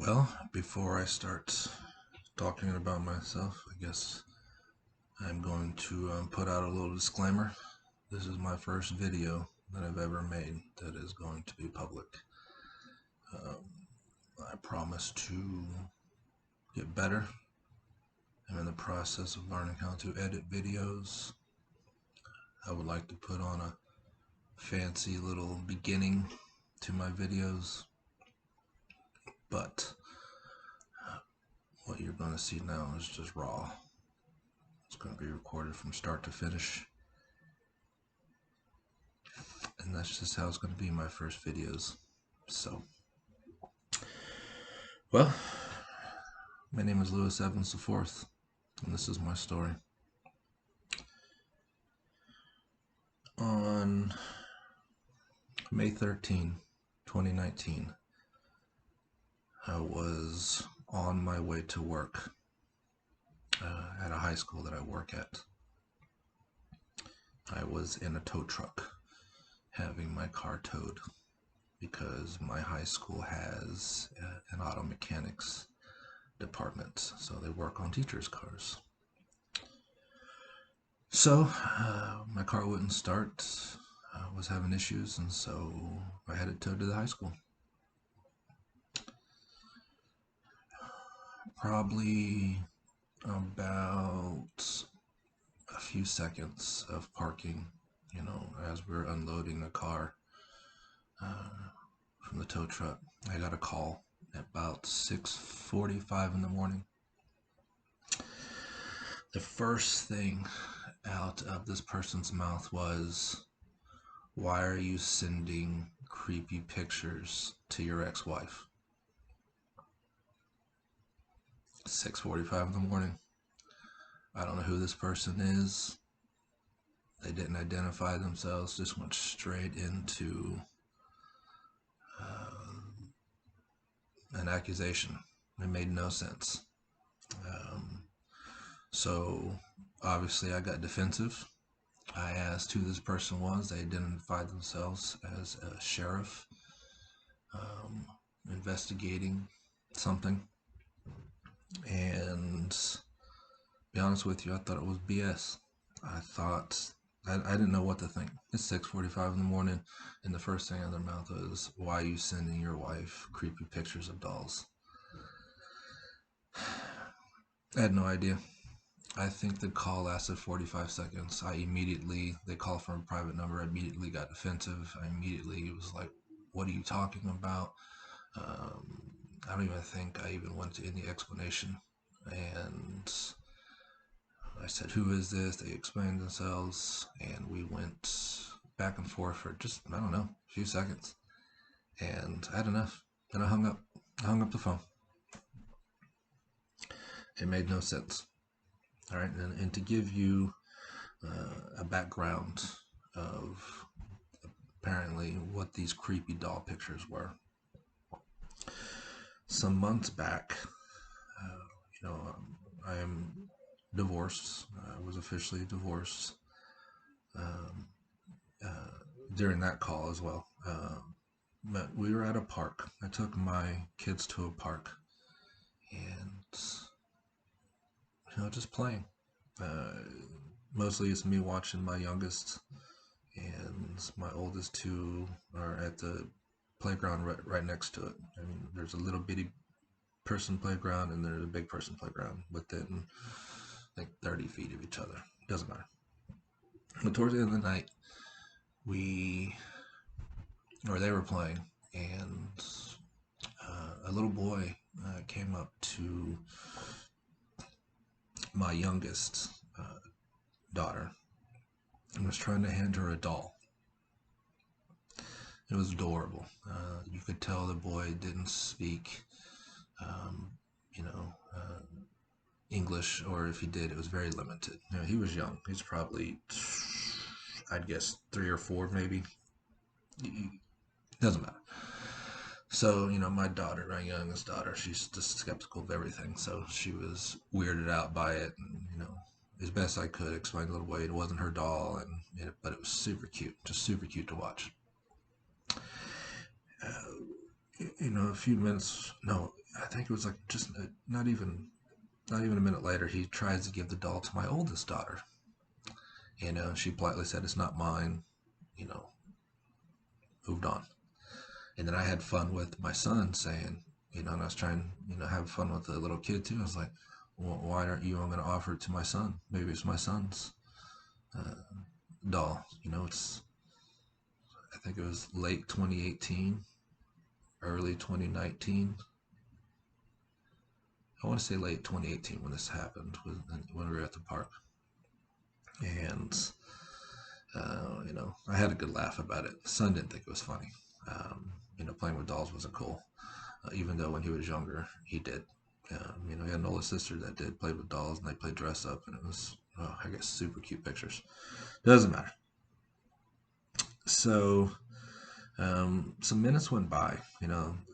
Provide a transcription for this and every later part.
Well, before I start talking about myself, I guess I'm going to put out a little disclaimer. This is my first video that I've ever made that is going to be public. I promise to get better. I'm in the process of learning how to edit videos. I would like to put on a fancy little beginning to my videos, but what you're going to see now is just raw. It's going to be recorded from start to finish. And that's just how it's going to be my first videos. So, well, my name is Lewis Evans IV, and this is my story. On May 13, 2019, I was on my way to work at a high school that I work at. I was in a tow truck having my car towed because my high school has an auto mechanics department, so they work on teachers' cars. So my car wouldn't start, was having issues, and so I had it towed to the high school. Probably about a few seconds of parking, as we were unloading the car from the tow truck. I got a call at about 6:45 in the morning. The first thing out of this person's mouth was, "Why are you sending creepy pictures to your ex-wife?" 6:45 in the morning. I don't know who this person is. They didn't identify themselves, just went straight into an accusation. It made no sense. So obviously I got defensive. I asked who this person was. They identified themselves as a sheriff investigating something. And to be honest with you, I thought it was BS. I didn't know what to think. It's 6:45 in the morning, and the first thing out of their mouth was, "Why are you sending your wife creepy pictures of dolls?" I had no idea. I think the call lasted 45 seconds. They called from a private number. I immediately got defensive. I immediately was like, "What are you talking about?" I don't even think I even went to any explanation. And I said, "Who is this?" They explained themselves, and we went back and forth for just, I don't know, a few seconds. And I had enough. Then I hung up. I hung up the phone. It made no sense. All right, and to give you a background of apparently what these creepy doll pictures were. Some months back, I am divorced. I was officially divorced during that call as well. But we were at a park. I took my kids to a park, and just playing. Mostly it's me watching my youngest, and my oldest two are at the playground right next to it. I mean, there's a little bitty person playground and there's a big person playground within like 30 feet of each other. Doesn't matter. But towards the end of the night, they were playing, and a little boy came up to my youngest daughter and was trying to hand her a doll. It was adorable. You could tell the boy didn't speak, English, or if he did, it was very limited. He was young. He's probably, I'd guess, 3 or 4, maybe. Doesn't matter. So, my daughter, my youngest daughter, she's just skeptical of everything. So she was weirded out by it, and, as best I could explain to the little boy it wasn't her doll, but it was super cute, just super cute to watch. A few minutes, no, I think it was like just not even a minute later, he tries to give the doll to my oldest daughter. And she politely said, "It's not mine." You know, moved on. And then I had fun with my son saying, and I was trying, have fun with the little kid too. I was like, well, why aren't you going to offer it to my son? Maybe it's my son's uh, doll. I think it was late 2018, early 2019. I want to say late 2018 when this happened, when we were at the park. And, I had a good laugh about it. The son didn't think it was funny. Playing with dolls wasn't cool. Even though when he was younger, he did. He had an older sister that did play with dolls, and they played dress up, and it was, I guess, super cute pictures. Doesn't matter. So, some minutes went by, and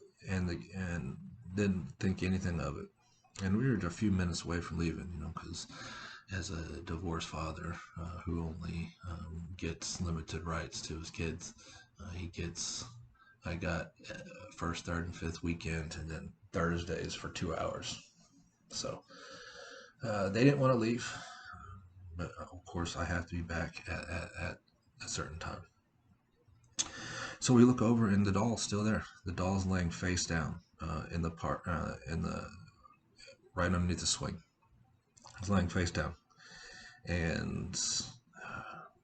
didn't think anything of it. And we were a few minutes away from leaving, because as a divorced father who only gets limited rights to his kids, he gets I got first, third, and fifth weekend, and then Thursdays for 2 hours. So they didn't want to leave, but of course I have to be back at a certain time. So we look over, and the doll's still there. The doll's laying face down in the part in the right underneath the swing. It's laying face down, and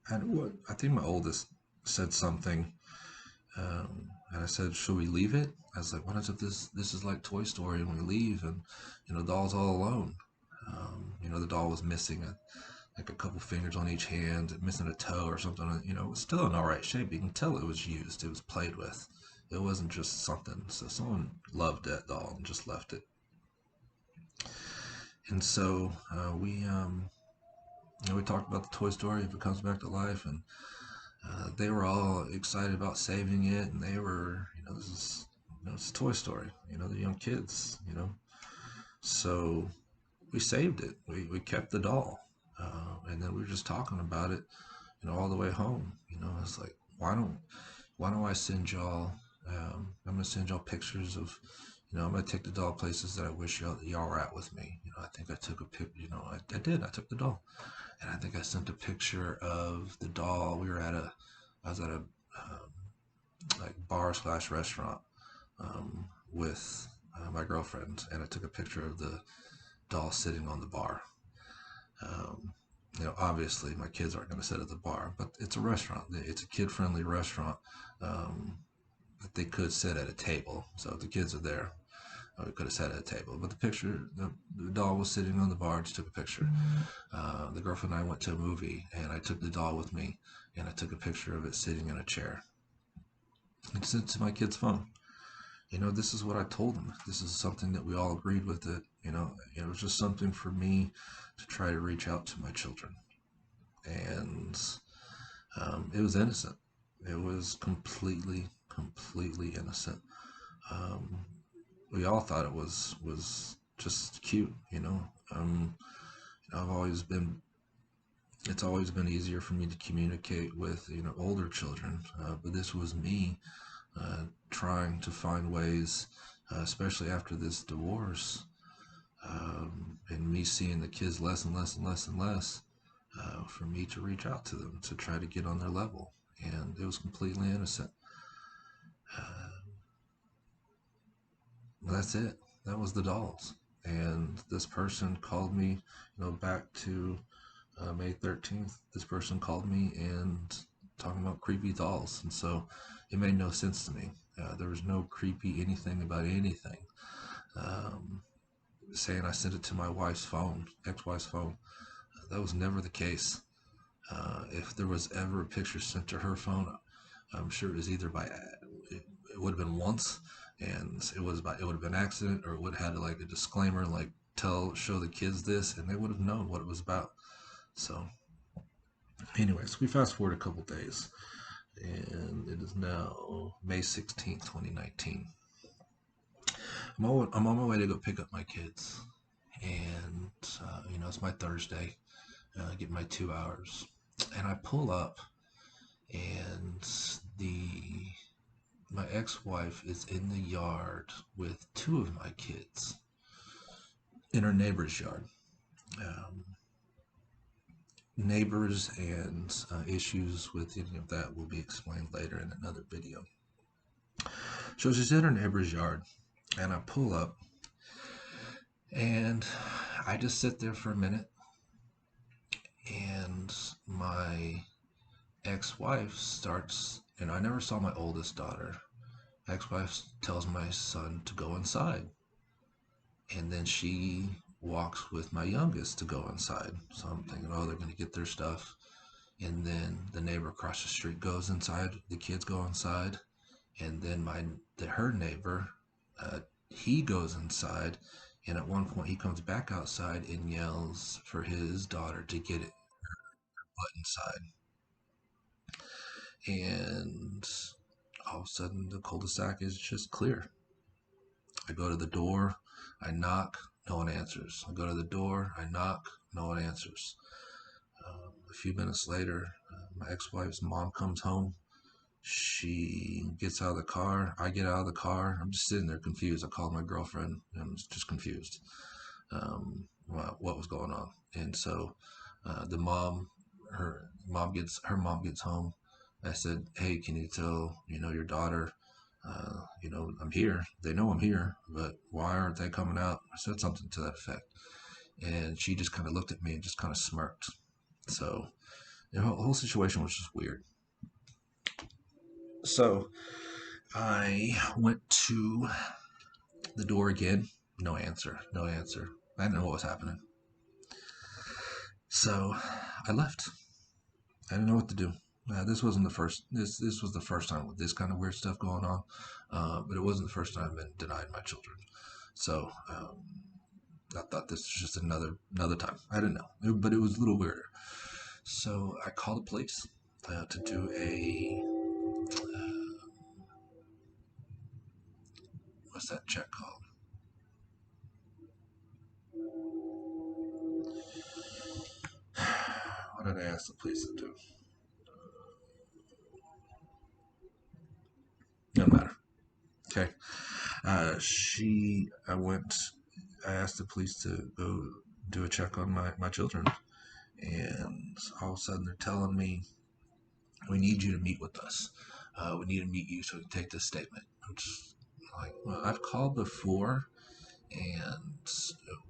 I think my oldest said something. And I said, "Should we leave it?" I was like, "What if this is like Toy Story and we leave and the doll's all alone?" The doll was missing like a couple fingers on each hand, missing a toe or something. It was still in all right shape. You can tell it was used. It was played with. It wasn't just something. So someone loved that doll and just left it. And so we talked about the Toy Story if it comes back to life, and they were all excited about saving it, and they were, this is, it's a Toy Story, the young kids, So we saved it. We kept the doll, and then we were just talking about it, all the way home. It's like, why don't I send y'all? I'm gonna send y'all pictures of, I'm gonna take the doll places that I wish y'all were at with me. I think I took a pic. I did. I took the doll, and I think I sent a picture of the doll. I was at a like bar/restaurant with my girlfriend, and I took a picture of the doll sitting on the bar. Um, Obviously my kids aren't going to sit at the bar, but it's a restaurant. It's a kid-friendly restaurant that they could sit at a table. So if the kids are there, we could have sat at a table. But the doll was sitting on the bar. Just took a picture. The girlfriend and I went to a movie, and I took the doll with me, and I took a picture of it sitting in a chair. And sent it to my kid's phone. This is what I told them. This is something that we all agreed with. It was just something for me to try to reach out to my children, and it was innocent. It was completely innocent. Um, we all thought it was just cute. I've always been. It's always been easier for me to communicate with older children, but this was me trying to find ways, especially after this divorce, and me seeing the kids less and less and less and less, for me to reach out to them to try to get on their level. And it was completely innocent. That's it. That was the dolls. And this person called me, back to May 13th. This person called me and talking about creepy dolls. And so it made no sense to me. There was no creepy anything about anything. Um, Saying I sent it to my wife's phone, ex-wife's phone. That was never the case. If there was ever a picture sent to her phone, I'm sure it was either it would have been once, and it would have been an accident, or it would have had like a disclaimer, like show the kids this, and they would have known what it was about. So, anyways, we fast forward a couple days, and it is now May 16th, 2019. I'm on my way to go pick up my kids, and it's my Thursday. Get my 2 hours, and I pull up, and the my ex-wife is in the yard with two of my kids in her neighbor's yard. Um, Neighbors and issues with any of that will be explained later in another video. So she's in her neighbor's yard, and I pull up, and I just sit there for a minute, and my ex-wife starts, and I never saw my oldest daughter. Ex-wife tells my son to go inside, and then she walks with my youngest to go inside. So I'm thinking, oh, they're going to get their stuff. And then the neighbor across the street goes inside. The kids go inside, and then her neighbor, he goes inside. And at one point, he comes back outside and yells for his daughter to get it butt inside. And all of a sudden, the cul-de-sac is just clear. I go to the door, I knock, no one answers. I go to the door, I knock, no one answers. A few minutes later, my ex-wife's mom comes home. She gets out of the car. I get out of the car. I'm just sitting there confused. I called my girlfriend. I'm just confused. What was going on? And so the mom, her mom gets home. I said, "Hey, can you tell your daughter? I'm here. They know I'm here, but why aren't they coming out?" I said something to that effect, and she just kind of looked at me and just kind of smirked. So the whole situation was just weird. So I went to the door again. No answer. No answer. I didn't know what was happening. So I left. I didn't know what to do. This wasn't the first. This was the first time with this kind of weird stuff going on, but it wasn't the first time I've been denied my children. So I thought this was just another time. I didn't know, but it was a little weirder. So I called the police to do a what's that check called? What did I ask the police to do? No matter. Okay. I asked the police to go do a check on my children. And all of a sudden they're telling me, we need you to meet with us. We need to meet you so we can take this statement. I'm just like, well, I've called before and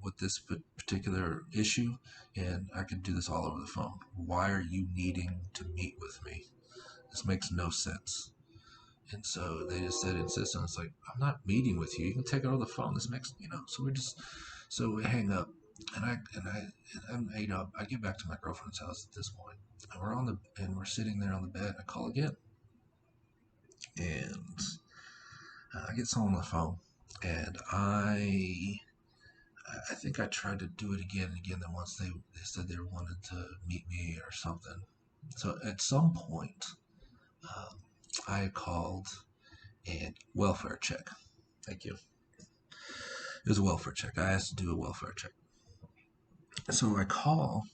with this particular issue, and I could do this all over the phone. Why are you needing to meet with me? This makes no sense. And so they just said insistent. It's like, I'm not meeting with you. You can take it over the phone. This makes so we hang up, and I get back to my girlfriend's house at this point, and we're sitting there on the bed. I call again, and I get someone on the phone, and I think I tried to do it again and again. Then once they said they wanted to meet me or something. So at some point, I called and welfare check. Thank you. It was a welfare check. I asked to do a welfare check. So I call,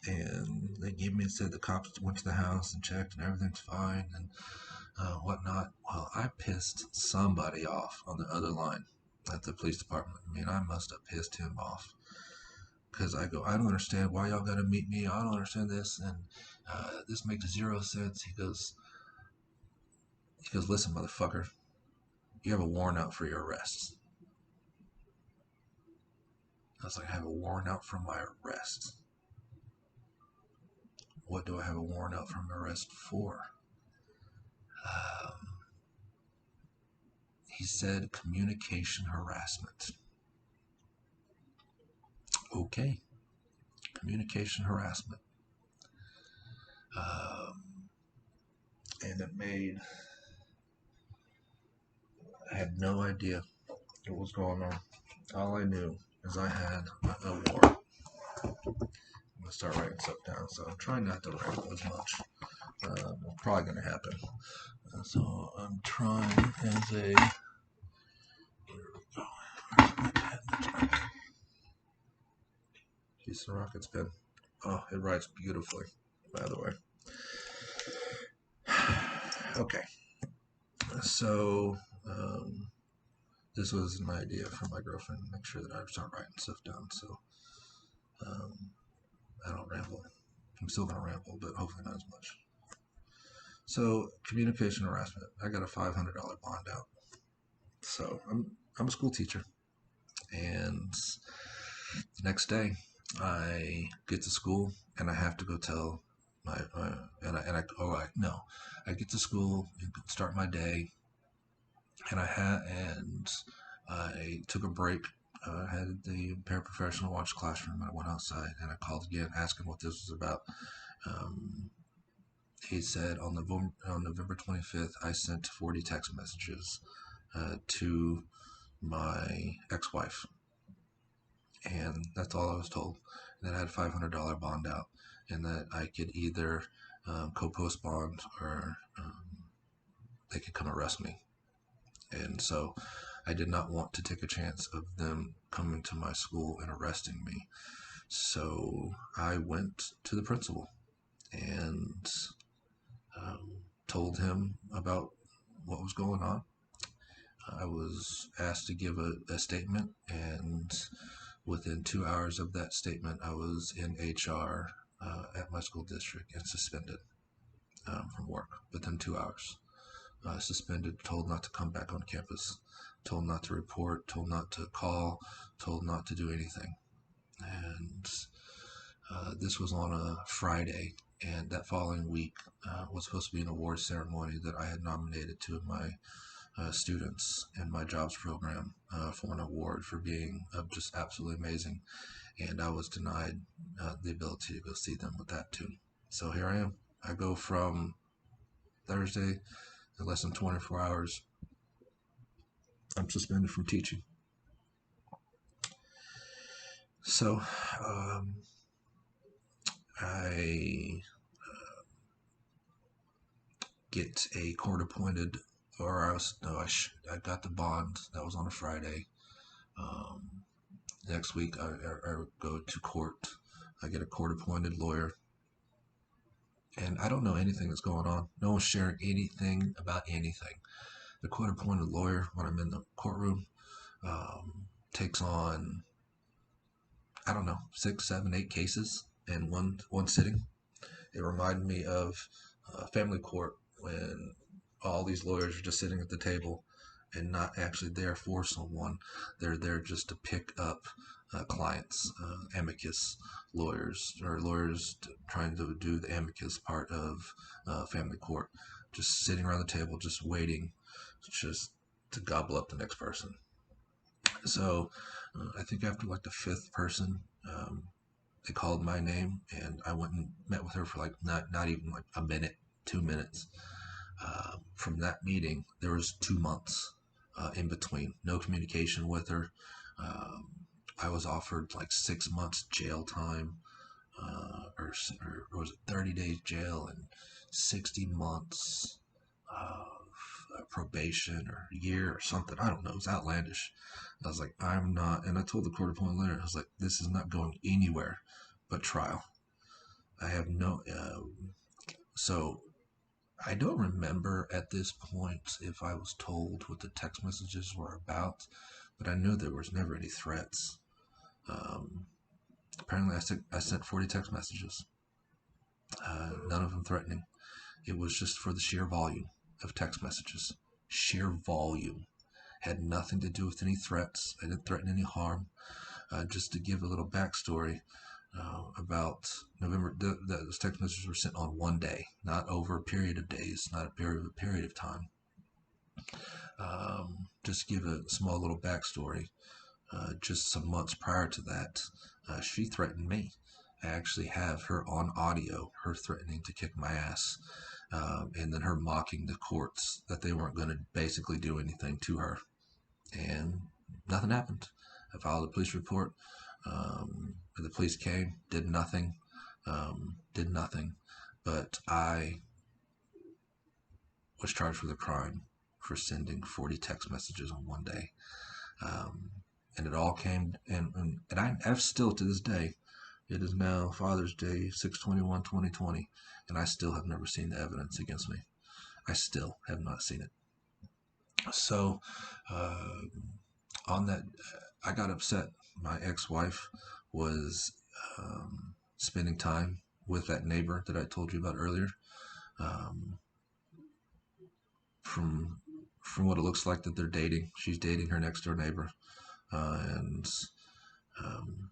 and they said the cops went to the house and checked, and everything's fine and whatnot. Well, I pissed somebody off on the other line at the police department. I mean, I must have pissed him off because I go, I don't understand why y'all got to meet me. I don't understand this, and this makes zero sense. He goes, listen, motherfucker, you have a warrant out for your arrest. I was like, I have a warrant out for my arrest. What do I have a warrant out for my arrest for? He said communication harassment. Okay, communication harassment. And I had no idea what was going on. All I knew is I had a warrant. I'm going to start writing stuff down, so I'm trying not to write as much. It's probably going to happen. So I'm trying as a... Houston Rockets pen. Oh, it writes beautifully, by the way. Okay. So this was an idea from my girlfriend. Make sure that I start writing stuff down so um, I don't ramble. I'm still gonna ramble, but hopefully not as much. So communication harassment. I got a $500 bond out. So I'm a school teacher, and the next day I get to school and I have to go tell my and I oh I no I get to school and start my day, and I took a break. I had the paraprofessional watch classroom. I went outside and I called again, asking what this was about. Um, he said on November 25th, I sent 40 text messages to my ex-wife, and that's all I was told. And that I had a $500 bond out, and that I could either co-post bond or they could come arrest me. And so I did not want to take a chance of them coming to my school and arresting me. So I went to the principal and told him about what was going on. I was asked to give a statement, and within 2 hours of that statement, I was in HR at my school district and suspended from work within 2 hours. Suspended, told not to come back on campus, told not to report, told not to call, told not to do anything. And this was on a Friday, and that following week was supposed to be an award ceremony that I had nominated two of my students in my jobs program for an award for being just absolutely amazing. And I was denied the ability to go see them with that too. So here I am. I go from Thursday, in less than 24 hours, I'm suspended from teaching. So I get a court appointed, or I was, no, I got the bond. That was on a Friday. Next week, I go to court. I get a court appointed lawyer. And I don't know anything that's going on. No one's sharing anything about anything. The court appointed lawyer, when I'm in the courtroom, takes on, I don't know, 6, 7, 8 cases in one sitting. It reminded me of family court when all these lawyers are just sitting at the table and not actually there for someone. They're there just to pick up clients, amicus lawyers, or lawyers trying to do the amicus part of family court, just sitting around the table, just waiting, just to gobble up the next person. So I think after like the fifth person, they called my name, and I went and met with her for like not even like a minute, 2 minutes. From that meeting, there was 2 months in between, no communication with her. I was offered like 6 months jail time, or was it 30 days jail and 60 months of probation or a year or something. I don't know. It was outlandish. I was like, I'm not, and I told the court appointed lawyer, I was like, this is not going anywhere but trial. I have no, so I don't remember at this point if I was told what the text messages were about, but I knew there was never any threats. Apparently, I sent 40 text messages, none of them threatening. It was just for the sheer volume of text messages. Sheer volume. Had nothing to do with any threats. I didn't threaten any harm. Just to give a little backstory about November, those text messages were sent on one day, not over a period of days, not a period of time. Just to give a small little backstory, just some months prior to that, she threatened me. I actually have her on audio, her threatening to kick my ass, and then her mocking the courts that they weren't going to basically do anything to her. And nothing happened. I filed a police report. The police came, did nothing, but I was charged with a crime for sending 40 text messages on one day. And it all came, and I've still to this day, it is now Father's Day, 6/21/2020, and I still have never seen the evidence against me. I still have not seen it. So uh, on that, I got upset. My ex-wife was spending time with that neighbor that I told you about earlier. Um, from from what it looks like that they're dating, she's dating her next door neighbor, and um,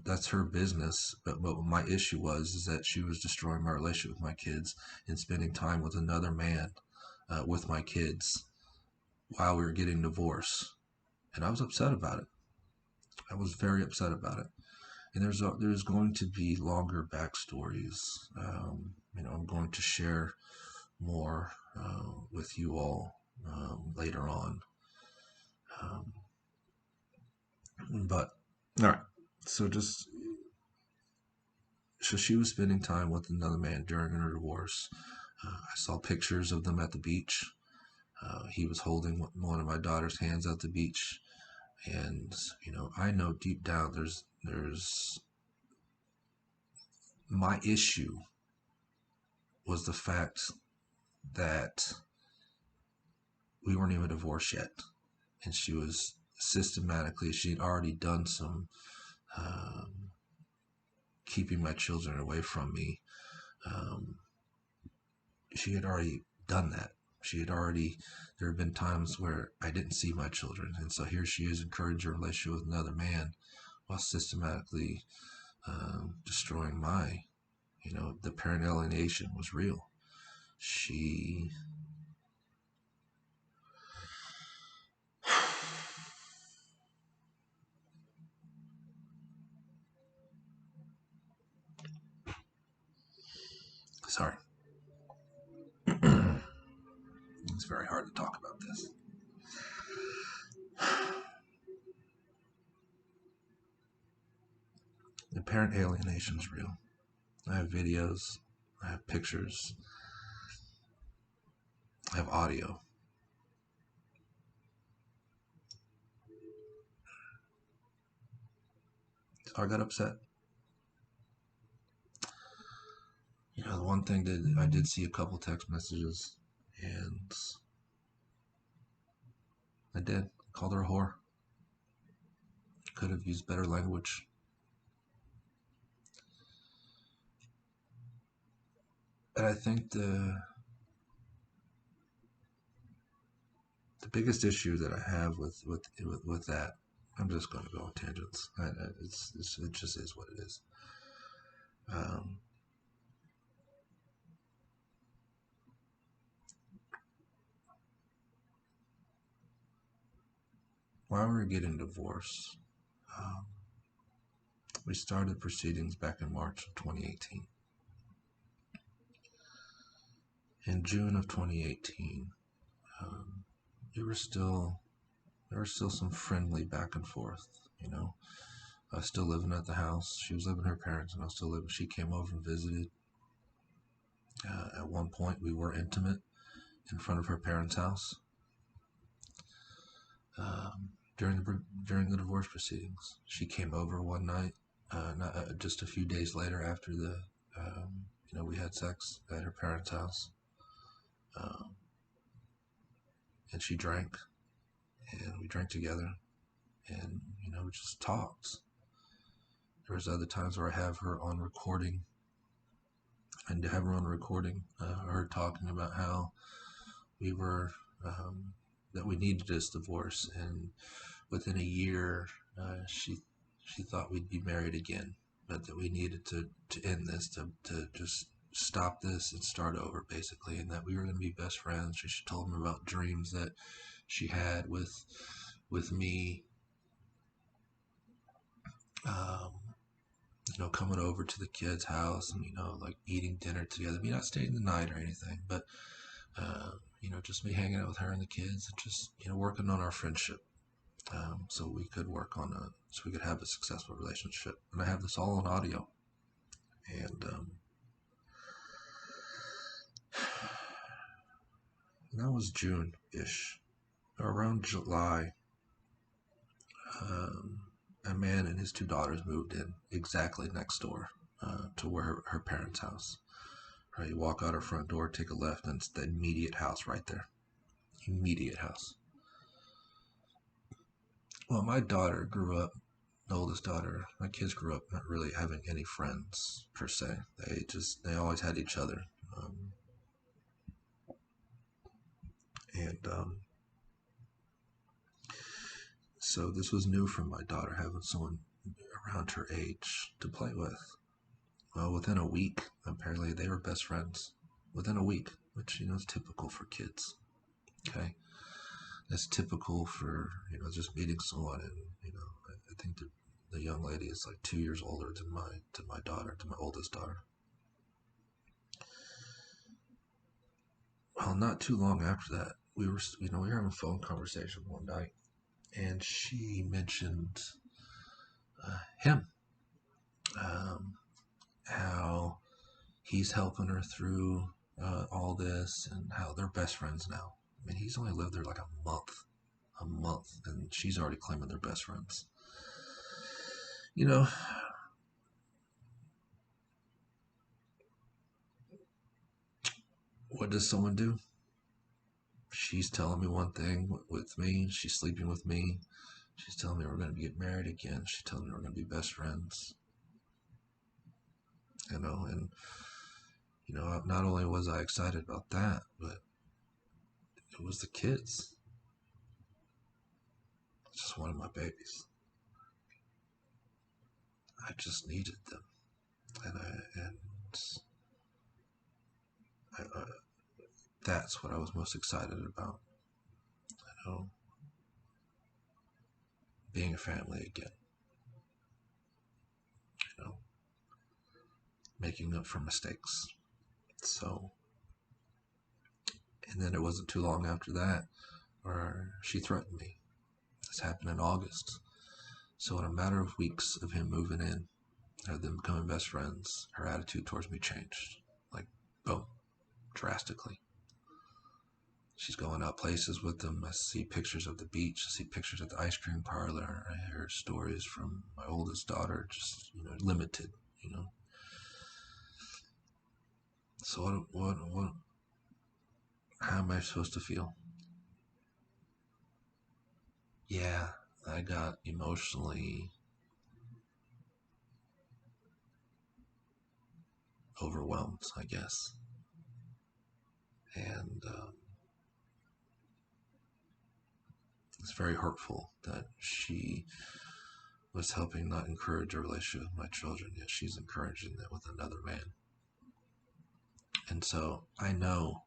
that's her business. But my issue was is that she was destroying my relationship with my kids and spending time with another man with my kids while we were getting divorced, and I was upset about it. I was very upset about it. And there's going to be longer backstories. I'm going to share more with you all later on. Um, but all right, so just so she was spending time with another man during her divorce. I saw pictures of them at the beach. He was holding one of my daughter's hands at the beach, and I know deep down there's my issue was the fact that we weren't even divorced yet, and she was systematically she had already done some um, keeping my children away from me. Um, she had already done that. She had already. There have been times where I didn't see my children, and so here she is encouraging a relationship with another man while systematically destroying my. The parent alienation was real. She. Sorry. It's very hard to talk about this. The parent alienation is real. I have videos, I have pictures, I have audio. So I got upset. The one thing that I did see a couple text messages, and I did called her a whore. Could have used better language. And I think the biggest issue that I have with that, I'm just going to go on tangents. It just is what it is. Um, while we were getting divorced, um, we started proceedings back in March of 2018. In June of 2018, um, there were still some friendly back and forth. I was still living at the house. She was living with her parents, and I was still living. She came over and visited. At one point, we were intimate in front of her parents' house during the divorce proceedings. She came over one night, just a few days later after we had sex at her parents' house, um, and she drank, and we drank together, and we just talked. There was other times where I have her on recording, and to have her on recording, her talking about how we were that we needed this divorce, and within a year, she thought we'd be married again, but that we needed to end this, to just stop this and start over, basically, and that we were going to be best friends. She told me about dreams that she had with me, um, coming over to the kids' house and like eating dinner together. Me not staying the night or anything, but uh, just me hanging out with her and the kids, and just working on our friendship, so we could so we could have a successful relationship. And I have this all on audio, and that was June-ish. Around July, um, a man and his two daughters moved in exactly next door to where her parents' house. Right, you walk out her front door, take a left, and it's the immediate house right there. immediate house. Well, my daughter grew up, the oldest daughter, my kids grew up not really having any friends per se. They always had each other. Um, and so this was new for my daughter, having someone around her age to play with. Well, within a week, apparently they were best friends. Within a week, which, is typical for kids. Okay. That's typical for, just meeting someone. And, I think the young lady is like 2 years older than my daughter, to my oldest daughter. Well, not too long after that, we were having a phone conversation one night, and she mentioned him, um, how he's helping her through all this, and how they're best friends now. I mean, he's only lived there like a month, and she's already claiming they're best friends. You know, what does someone do? She's telling me one thing with me. She's sleeping with me. She's telling me we're going to get married again. She's telling me we're going to be best friends. And not only was I excited about that, but it was the kids. I just wanted my babies. I just needed them, and that's what I was most excited about. You know, being a family again. You know, making up for mistakes. So, and then it wasn't too long after that where she threatened me. This happened in August. So, in a matter of weeks of him moving in, of them becoming best friends, her attitude towards me changed. Like, boom, drastically. She's going out places with them. I see pictures of the beach. I see pictures of the ice cream parlor. I hear stories from my oldest daughter, just, limited, So how am I supposed to feel? Yeah, I got emotionally overwhelmed, I guess. And it's very hurtful that she was helping not encourage a relationship with my children, yet she's encouraging it with another man. And so I know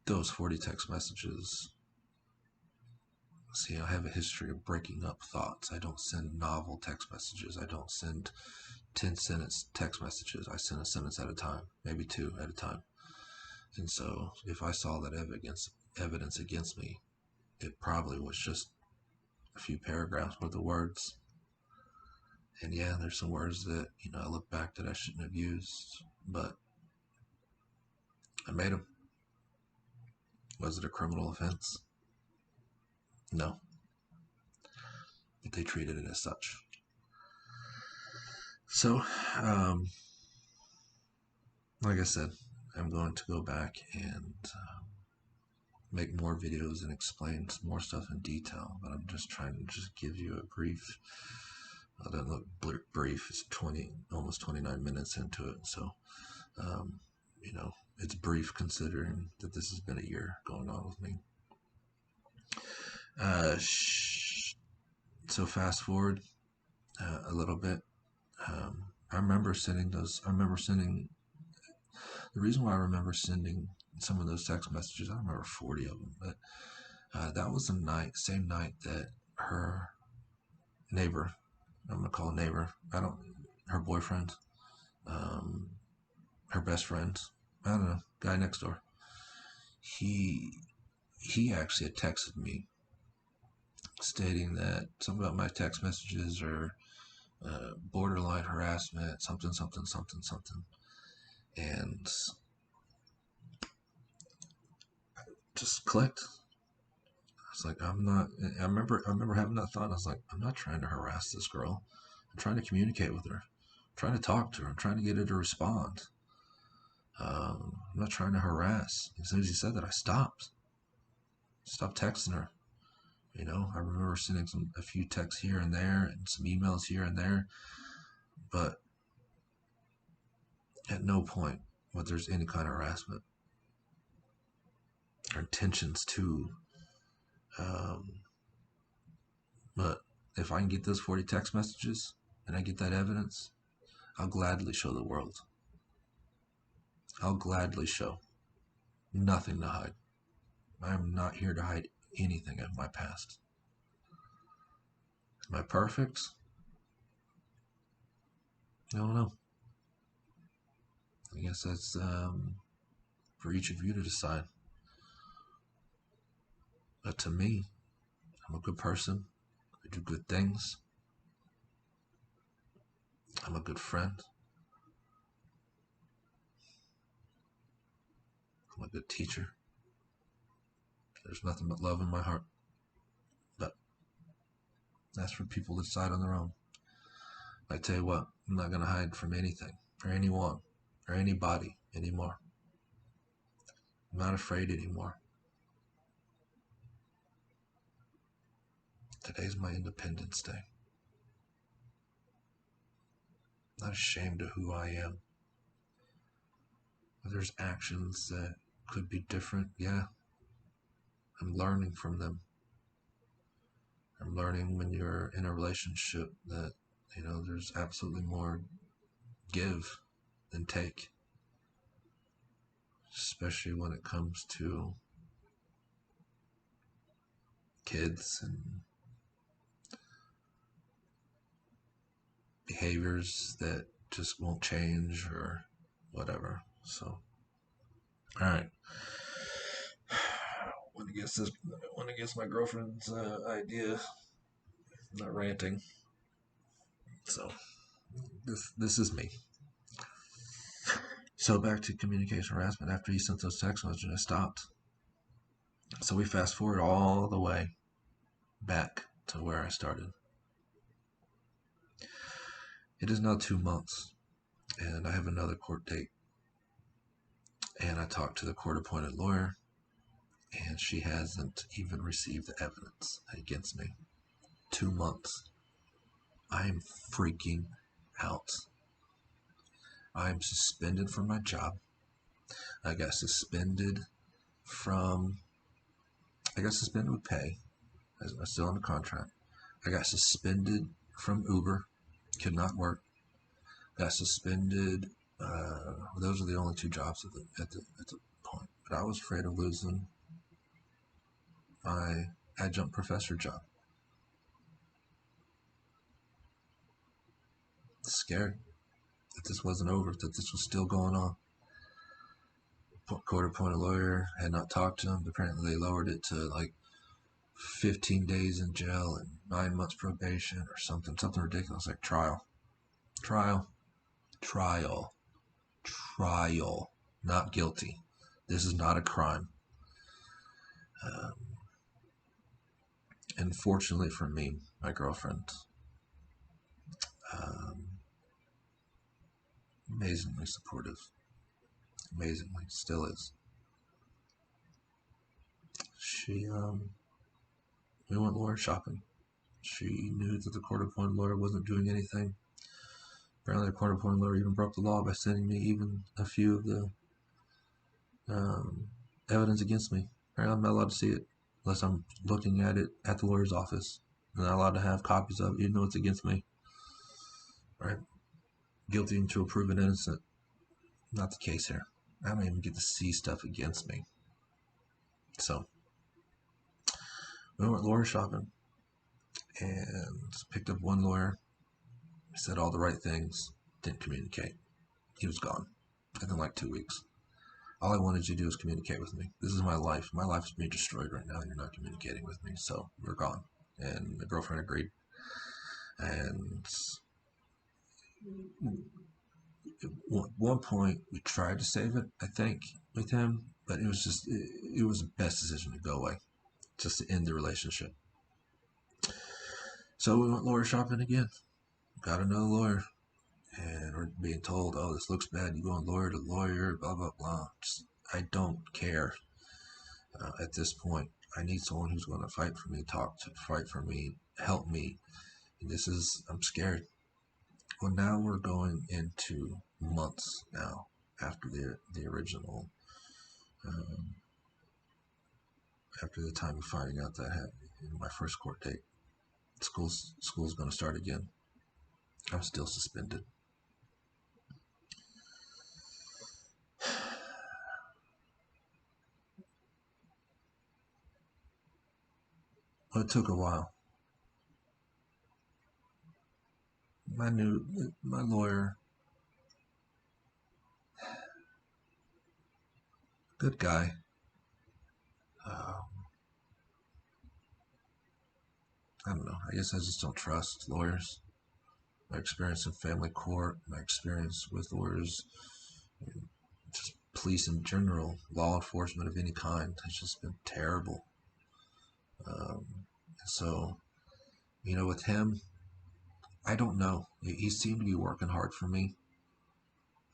those 40 text messages. See, I have a history of breaking up thoughts. I don't send novel text messages. I don't send 10-sentence text messages. I send a sentence at a time, maybe two at a time. And so if I saw that evidence against me, it probably was just a few paragraphs worth of words. And yeah, there's some words that, I look back that I shouldn't have used, but I made them. Was it a criminal offense? No. But they treated it as such. So, like I said, I'm going to go back and make more videos and explain some more stuff in detail, but I'm just trying to just give you a brief. It doesn't look brief. It's almost 29 minutes into it, so um, it's brief considering that this has been a year going on with me. So fast forward a little bit. I remember sending those. The reason why I remember sending some of those text messages. I don't remember 40 of them, but that was the same night that her neighbor. I'm gonna call neighbor. Her boyfriend, her best friend. I don't know, guy next door. He actually had texted me stating that something about my text messages are borderline harassment, something, something, something, something, and just clicked. I was like, I'm not. I remember having that thought. I was like, I'm not trying to harass this girl. I'm trying to communicate with her. I'm trying to talk to her. I'm trying to get her to respond. I'm not trying to harass. As soon as he said that, I stopped. Stopped texting her. I remember sending a few texts here and there and some emails here and there, but at no point was there's any kind of harassment or intentions to. Um, but if I can get those 40 text messages and I get that evidence, I'll gladly show the world. I'll gladly show. Nothing to hide. I'm not here to hide anything of my past. Am I perfect? I don't know. I guess that's for each of you to decide. But to me, I'm a good person. I do good things. I'm a good friend. I'm a good teacher. There's nothing but love in my heart. But that's for people to decide on their own. I tell you what, I'm not going to hide from anything, or anyone, or anybody anymore. I'm not afraid anymore. Today's my Independence Day. I'm not ashamed of who I am. If there's actions that could be different, yeah, I'm learning from them. I'm learning when you're in a relationship that, there's absolutely more give than take, especially when it comes to kids and behaviors that just won't change or whatever. So, all right. Went against my girlfriend's idea. I'm not ranting. So, this is me. So back to communication harassment. After he sent those text messages, I stopped. So we fast forward all the way back to where I started. It is now 2 months, and I have another court date. And I talked to the court-appointed lawyer, and she hasn't even received the evidence against me. 2 months. I am freaking out. I am suspended from my job. I got suspended with pay. I'm still under contract. I got suspended from Uber. Could not work. Got suspended. Those are the only 2 jobs at the point. But I was afraid of losing my adjunct professor job. Scared that this wasn't over, that this was still going on. Court-appointed lawyer had not talked to him. Apparently, they lowered it to like 15 days in jail and 9 months probation or something ridiculous, like trial, not guilty. This is not a crime. And fortunately for me, my girlfriend, amazingly supportive, amazingly, still is. We went lawyer shopping. She knew that the court-appointed lawyer wasn't doing anything. Apparently, the court-appointed lawyer even broke the law by sending me even a few of the evidence against me. Apparently, I'm not allowed to see it unless I'm looking at it at the lawyer's office. I'm not allowed to have copies of it, even though it's against me. Right? Guilty until proven innocent. Not the case here. I don't even get to see stuff against me. So, we went lawyer shopping and picked up one lawyer. He said all the right things, didn't communicate. He was gone within like 2 weeks. All I wanted you to do is communicate with me. This is my life. My life is being destroyed right now. You're not communicating with me, so we're gone. And the girlfriend agreed. And at one point, we tried to save it, I think, with him, but it was the best decision to go away, just to end the relationship. So we went lawyer shopping again. Got another lawyer. and we're being told, oh, this looks bad. You go on lawyer to lawyer, blah, blah, blah. I don't care at this point. I need someone who's going to fight for me, fight for me, help me. And I'm scared. Well, now we're going into months now after the original, um, after the time of finding out that I had my first court date. School's going to start again. I'm still suspended. Well, it took a while. My lawyer, good guy. Um, I don't know. I guess I just don't trust lawyers. My experience in family court, my experience with lawyers, just police in general, law enforcement of any kind, has just been terrible. So, with him, I don't know. He seemed to be working hard for me.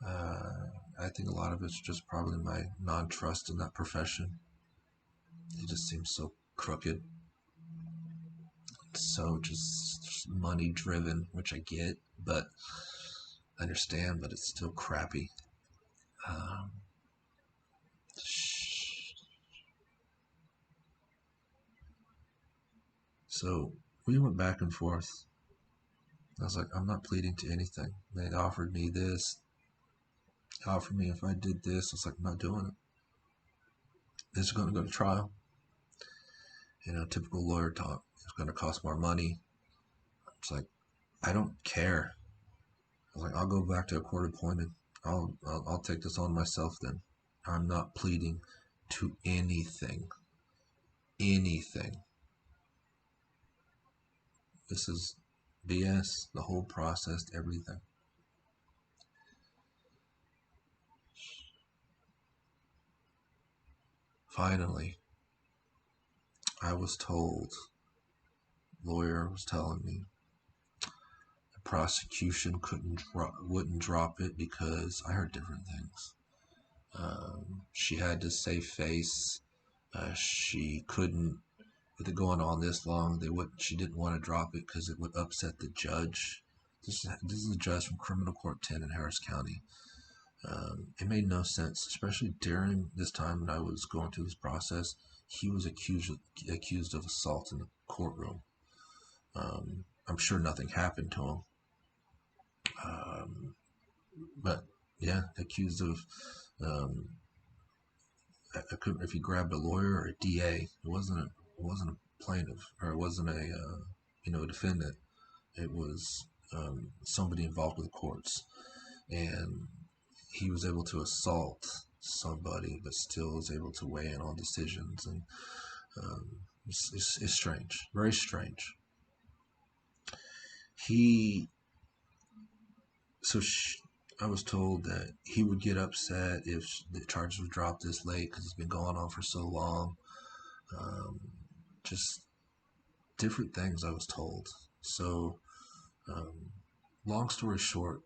I think a lot of it's just probably my non-trust in that profession. He just seems so crooked, so just money driven, which I get, but I understand, but it's still crappy. Um, so we went back and forth. I was like, I'm not pleading to anything. They offered me this, offered me if I did this. I was like, I'm not doing it. This is going to go to trial. Typical lawyer talk. It's going to cost more money. It's like, I don't care. I was like, I'll go back to a court appointed. I'll take this on myself then. I'm not pleading to anything. Anything. This is BS. The whole process, everything. Finally, I was told, lawyer was telling me, the prosecution wouldn't drop it because I heard different things. She had to save face. She couldn't, with it going on this long, she didn't want to drop it because it would upset the judge. This is a judge from Criminal Court 10 in Harris County. It made no sense, especially during this time when I was going through this process. He was accused of assault in the courtroom. I'm sure nothing happened to him, but yeah, accused of. If he grabbed a lawyer or a DA, it wasn't a plaintiff, or it wasn't a defendant. It was somebody involved with the courts, and he was able to assault somebody, but still was able to weigh in on decisions, and it's strange, very strange. He, so I was told that he would get upset if the charges were dropped this late because it's been going on for so long. Just different things I was told. So, long story short,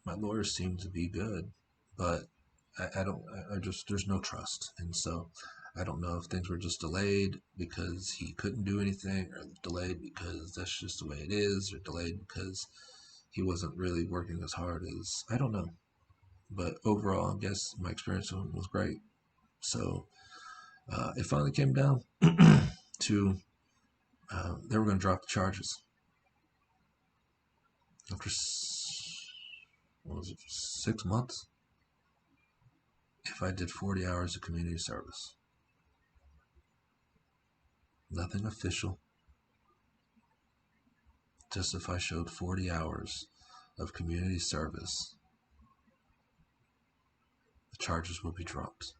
my lawyers seem to be good, but there's no trust. And so I don't know if things were just delayed because he couldn't do anything, or delayed because that's just the way it is, or delayed because he wasn't really working as hard as, I don't know. But overall, I guess my experience with him was great. So it finally came down to they were going to drop the charges after, what was it, 6 months, if I did 40 hours of community service. Nothing official. Just if I showed 40 hours of community service, the charges would be dropped.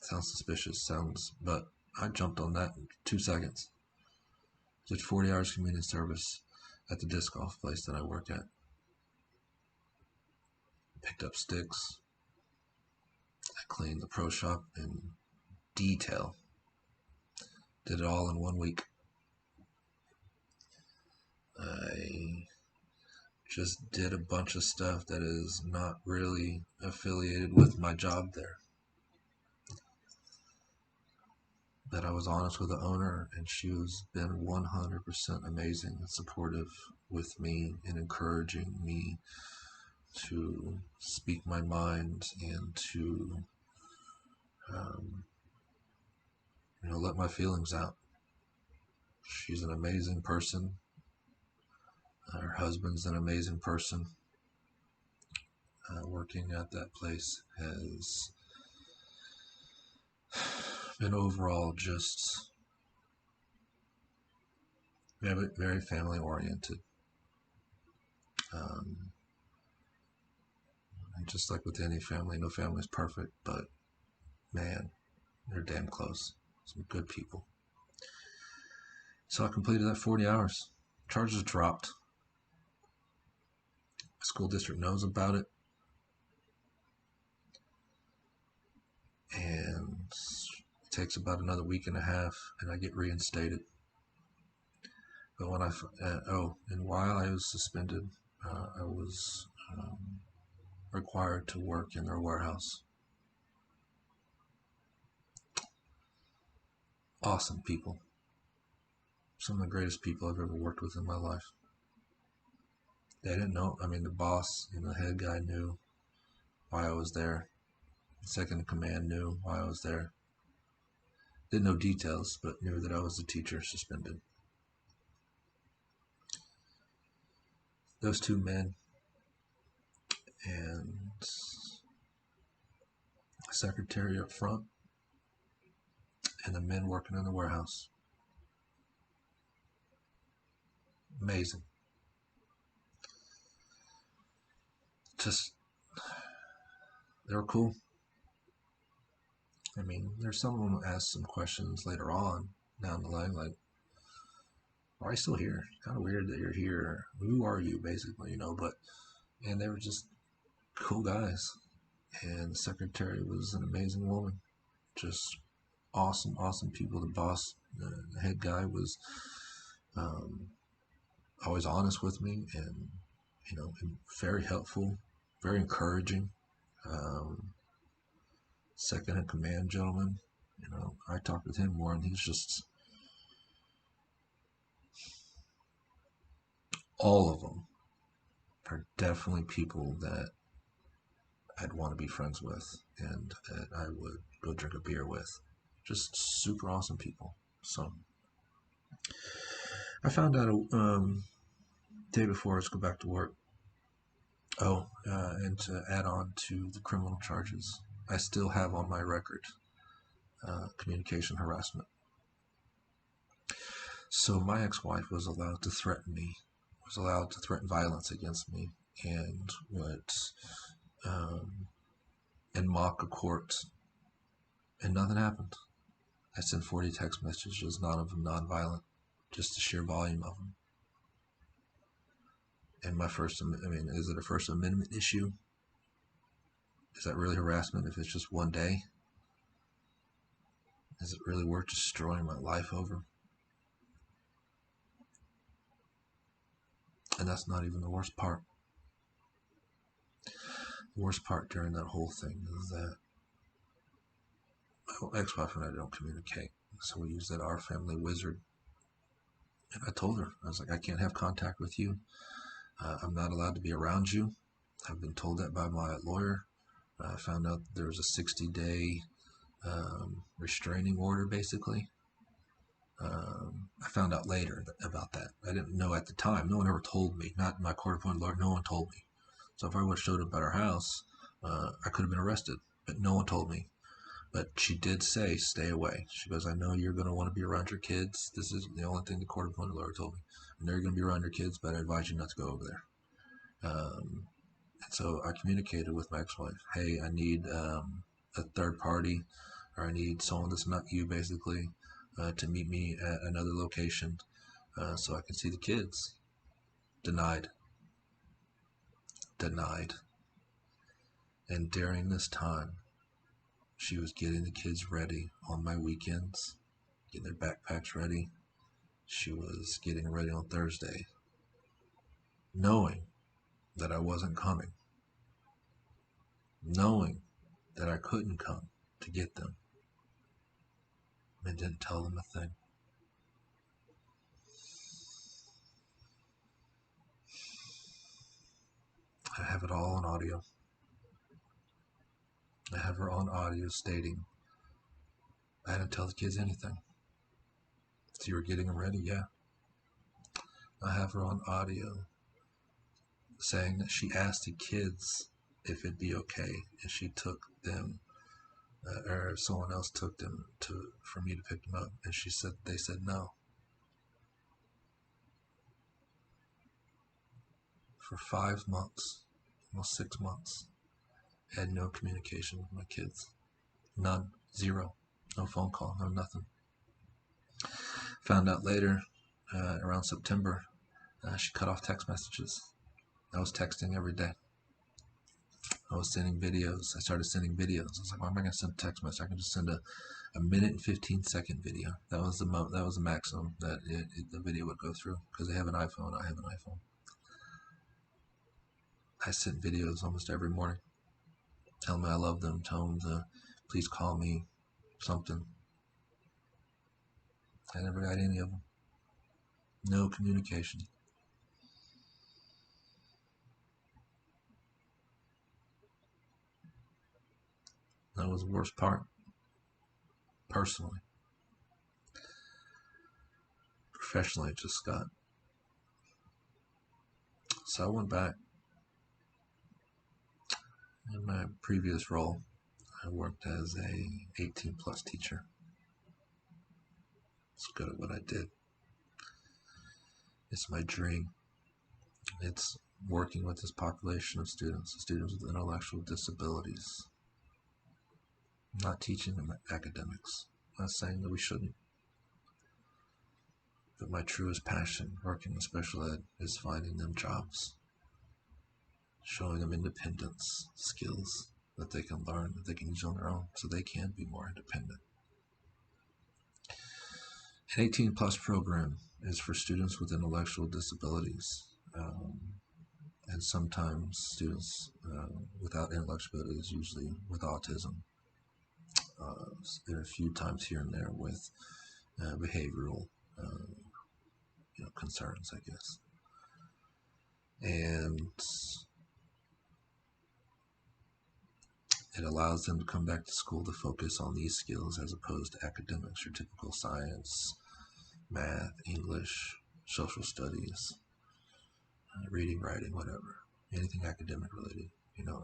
Sounds suspicious, but I jumped on that in 2 seconds. Did 40 hours community service at the disc golf place that I work at. Picked up sticks. I cleaned the pro shop in detail. Did it all in 1 week. I just did a bunch of stuff that is not really affiliated with my job there. That I was honest with the owner, and she has been 100% amazing and supportive with me and encouraging me to speak my mind and to, um, let my feelings out. She's an amazing person. Her husband's an amazing person. Working at that place has been overall just very, very family oriented. Um, and just like with any family, no family is perfect, but man, they're damn close. Some good people. So I completed that 40 hours. Charges dropped. The school district knows about it. And it takes about another week and a half, and I get reinstated. But when and while I was suspended, I was required to work in their warehouse. Awesome people. Some of the greatest people I've ever worked with in my life. They didn't know. I mean, the boss and the head guy knew why I was there. The second in command knew why I was there. Didn't know details, but knew that I was the teacher suspended. Those two men and a secretary up front and the men working in the warehouse. Amazing. Just, they were cool. I mean, there's some of them who asked some questions later on down the line, like, why are you still here? It's kind of weird that you're here. Who are you, basically, and they were just cool guys. And the secretary was an amazing woman. Just awesome, awesome people. The boss, the head guy was always honest with me and, and very helpful, very encouraging. Second in command gentleman, I talked with him more, and he's just, all of them are definitely people that I'd want to be friends with and that I would go drink a beer with. Just super awesome people. So I found out day before I was go back to work. And to add on to the criminal charges, I still have on my record communication harassment. So my ex-wife was allowed to threaten me, was allowed to threaten violence against me, and and mock a court, and nothing happened. I sent 40 text messages, none of them nonviolent, just the sheer volume of them. And is it a First Amendment issue? Is that really harassment if it's just one day? Is it really worth destroying my life over? And that's not even the worst part. The worst part during that whole thing is that my ex-wife and I don't communicate. So we use that Our Family Wizard. And I told her, I was like, I can't have contact with you. I'm not allowed to be around you. I've been told that by my lawyer. I found out there was a 60-day restraining order, basically. I found out later about that. I didn't know at the time. No one ever told me. Not my court-appointed lawyer. No one told me. So if I would have showed up at her house, I could have been arrested. But no one told me. But she did say, stay away. She goes, I know you're going to want to be around your kids. This is the only thing the court-appointed lawyer told me. I know you're going to be around your kids, but I advise you not to go over there. And so I communicated with my ex-wife, hey, I need a third party, or I need someone that's not you, basically, to meet me at another location so I can see the kids. Denied. And during this time, she was getting the kids ready on my weekends, getting their backpacks ready. She was getting ready on Thursday, knowing that I wasn't coming, knowing that I couldn't come to get them, and didn't tell them a thing. I have it all on audio. I have her on audio stating, I didn't tell the kids anything. So you were getting them ready? Yeah. I have her on audio saying that she asked the kids if it'd be okay if she took them, or if someone else took them for me to pick them up, and they said no. For 5 months, almost 6 months, I had no communication with my kids. None. Zero. No phone call, no nothing. Found out later, around September, she cut off text messages. I was texting every day. I was sending videos. I started sending videos. I was like, why am I going to send a text message? I can just send a minute and 15-second video. That was the maximum that the video would go through, because they have an iPhone. I have an iPhone. I sent videos almost every morning, telling them I love them, telling them to please call me, something. I never got any of them. No communication. That was the worst part, personally. Professionally, it just got. So I went back. In my previous role, I worked as a 18 plus teacher. I was good at what I did. It's my dream. It's working with this population of students with intellectual disabilities. I'm not teaching them academics. I'm not saying that we shouldn't. But my truest passion working in special ed is finding them jobs, showing them independence, skills that they can learn, that they can use on their own, so they can be more independent. An 18 plus program is for students with intellectual disabilities, and sometimes students without intellectual abilities, usually with autism. There are a few times here and there with behavioral concerns, I guess. And it allows them to come back to school to focus on these skills as opposed to academics, your typical science, math, English, social studies, reading, writing, whatever, anything academic related.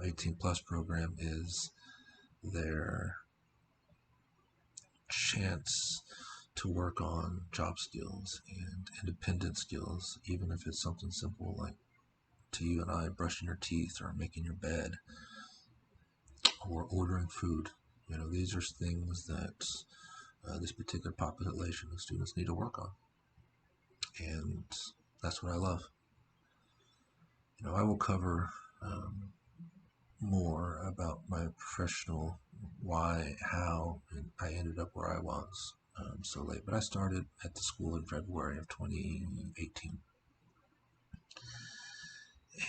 18 plus program is their chance to work on job skills and independent skills, even if it's something simple like, to you and I, brushing your teeth or making your bed or ordering food. These are things that this particular population of students need to work on. And that's what I love. I will cover more about my professional why, how, and I ended up where I was so late. But I started at the school in February of 2018.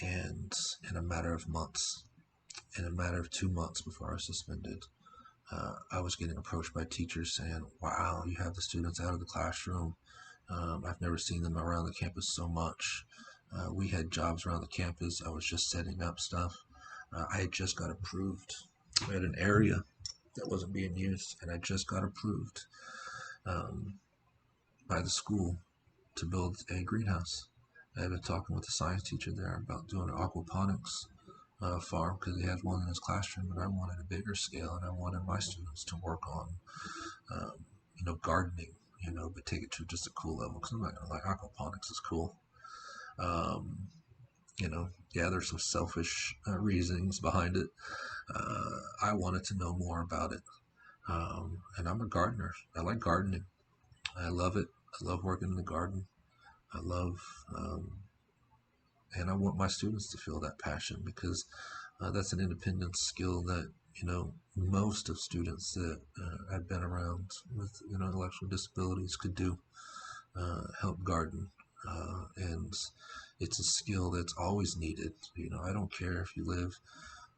And in a matter of 2 months before I was suspended, I was getting approached by teachers saying, wow, you have the students out of the classroom. I've never seen them around the campus so much. We had jobs around the campus. I was just setting up stuff. I had just got approved. We had an area that wasn't being used, and I just got approved by the school to build a greenhouse. I had been talking with the science teacher there about doing an aquaponics farm, because he had one in his classroom, but I wanted a bigger scale, and I wanted my students to work on, gardening, but take it to just a cool level, because I'm not gonna lie, aquaponics is cool. Yeah, there's some selfish reasons behind it. I wanted to know more about it, and I'm a gardener. I like gardening. I love it. I love working in the garden. I love, and I want my students to feel that passion, because that's an independent skill that most of students that I've been around with intellectual disabilities could do. Help garden, and it's a skill that's always needed. I don't care if you live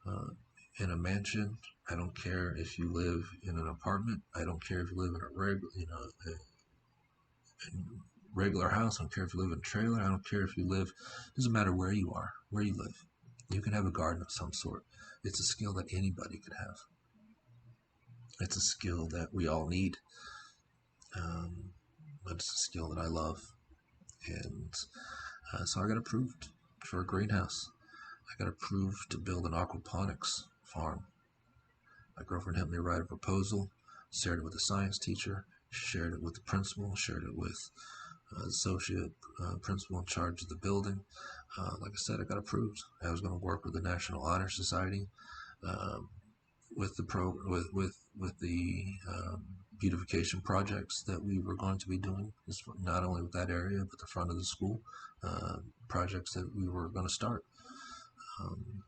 uh, in a mansion. I don't care if you live in an apartment. I don't care if you live in a regular house. I don't care if you live in a trailer. I don't care if you live. It doesn't matter where you are, where you live. You can have a garden of some sort. It's a skill that anybody could have. It's a skill that we all need. Um, but it's a skill that I love, and so I got approved for a greenhouse. I got approved to build an aquaponics farm. My girlfriend helped me write a proposal, shared it with the science teacher, shared it with the principal, shared it with associate principal in charge of the building. Like I said, I got approved. I was going to work with the National Honor Society um, with the beautification projects that we were going to be doing. Not only with that area, but the front of the school projects that we were going to start. Um,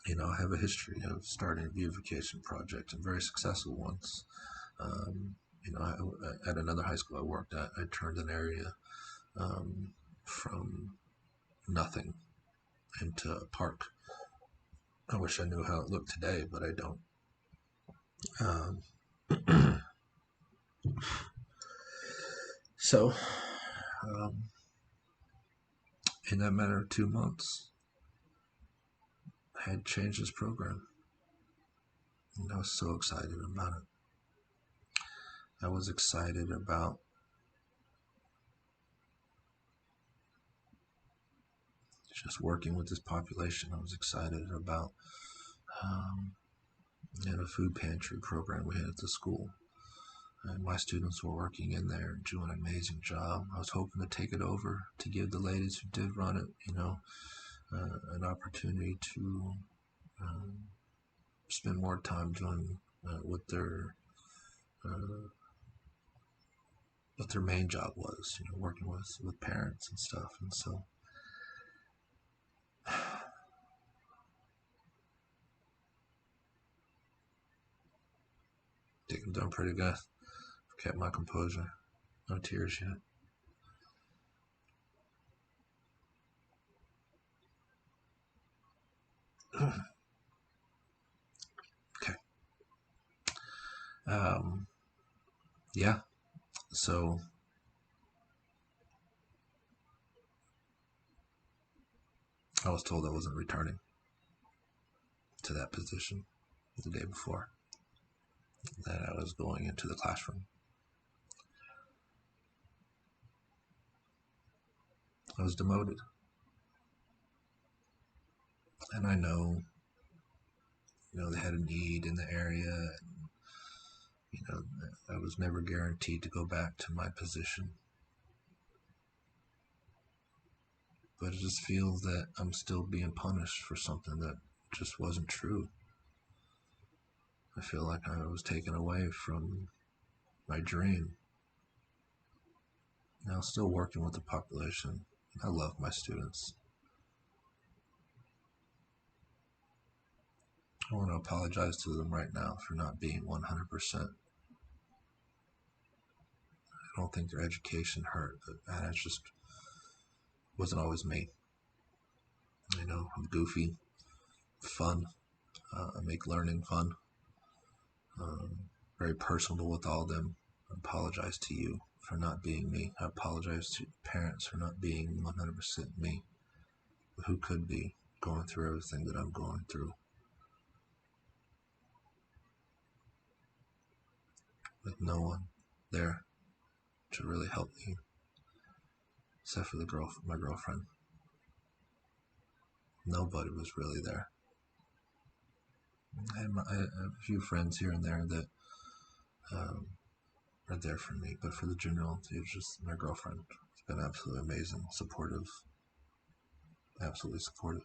I have a history of starting a beautification project and very successful ones. Um, at another high school I worked at, I turned an area um, from nothing into a park. I wish I knew how it looked today, but I don't. Um, so, um, in that matter of 2 months, I had changed this program, and I was so excited about it. I was excited about just working with this population. I was excited about um, a food pantry program we had at the school. And my students were working in there and doing an amazing job. I was hoping to take it over to give the ladies who did run it, an opportunity to um, spend more time doing uh, what their main job was, working with parents and stuff. And so I think I'm doing pretty good. I've kept my composure. No tears yet. Okay. Um, yeah. So I was told I wasn't returning to that position the day before, that I was going into the classroom. I was demoted. And I know, they had a need in the area. And, I was never guaranteed to go back to my position. But it just feels that I'm still being punished for something that just wasn't true. I feel like I was taken away from my dream. And I was still working with the population. I love my students. I want to apologize to them right now for not being 100%. I don't think their education hurt, but that just wasn't always me. I'm goofy, fun. I make learning fun. Very personable with all of them. I apologize to you for not being me. I apologize to parents for not being 100% me, who could be going through everything that I'm going through, with no one there to really help me, except for my girlfriend. Nobody was really there. I have a few friends here and there that um, are there for me, but for the general, it's just my girlfriend. It's been absolutely amazing, supportive, absolutely supportive.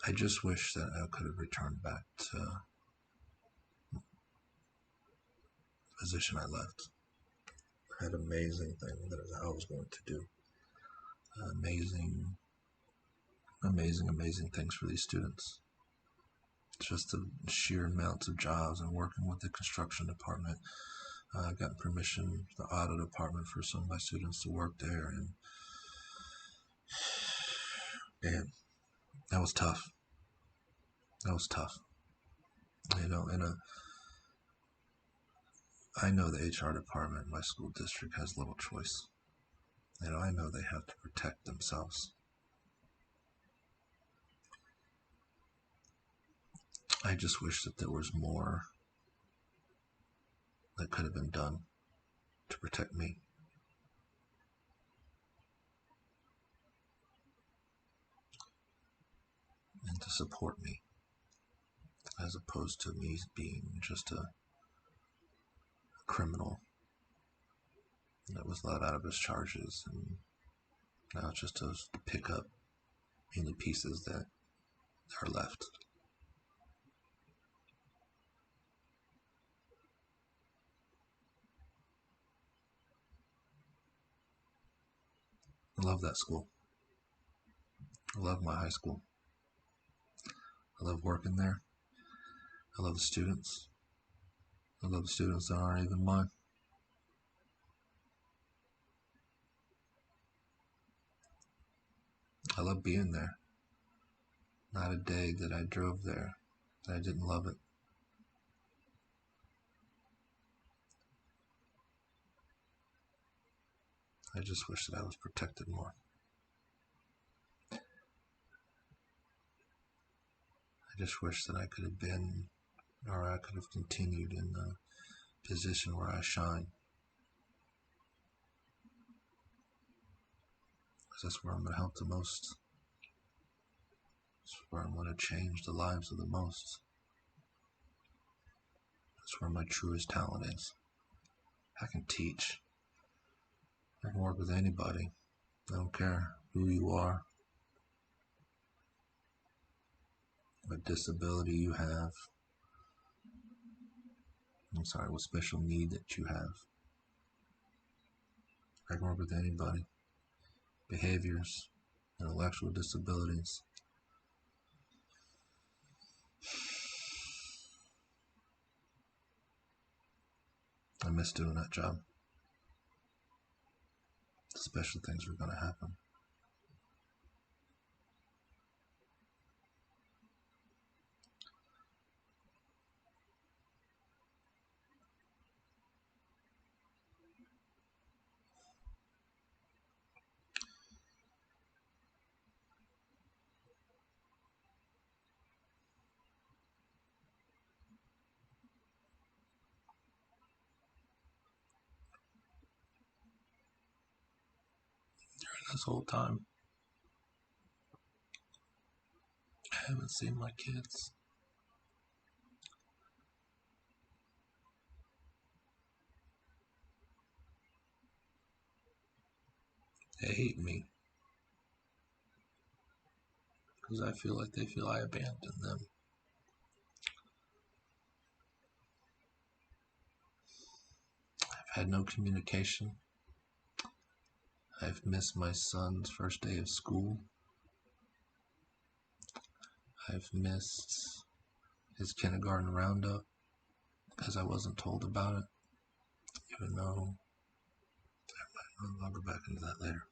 I just wish that I could have returned back to the position I left. I had an amazing thing that I was going to do. Amazing amazing, amazing things for these students. Just the sheer amounts of jobs and working with the construction department. I got permission, the audit department, for some of my students to work there, and man, that was tough. That was tough. You know, and I know the HR department in my school district has little choice. You know, I know they have to protect themselves. I just wish that there was more that could have been done to protect me. And to support me, as opposed to me being just a criminal that was let out of his charges, and now it's just to pick up any pieces that are left. I love that school. I love my high school. I love working there. I love the students. I love the students that aren't even mine. I love being there. Not a day that I drove there that I didn't love it. I just wish that I was protected more. I just wish that I could have been, or I could have continued in the position where I shine. Because that's where I'm going to help the most. That's where I'm going to change the lives of the most. That's where my truest talent is. I can teach. I can work with anybody. I don't care who you are, what disability you have. What special need that you have. I can work with anybody. Behaviors, intellectual disabilities. I miss doing that job. Special things were going to happen. This whole time, I haven't seen my kids. They hate me because I feel like they feel I abandoned them. I've had no communication. I've missed my son's first day of school. I've missed his kindergarten roundup because I wasn't told about it, even though I'll go back into that later.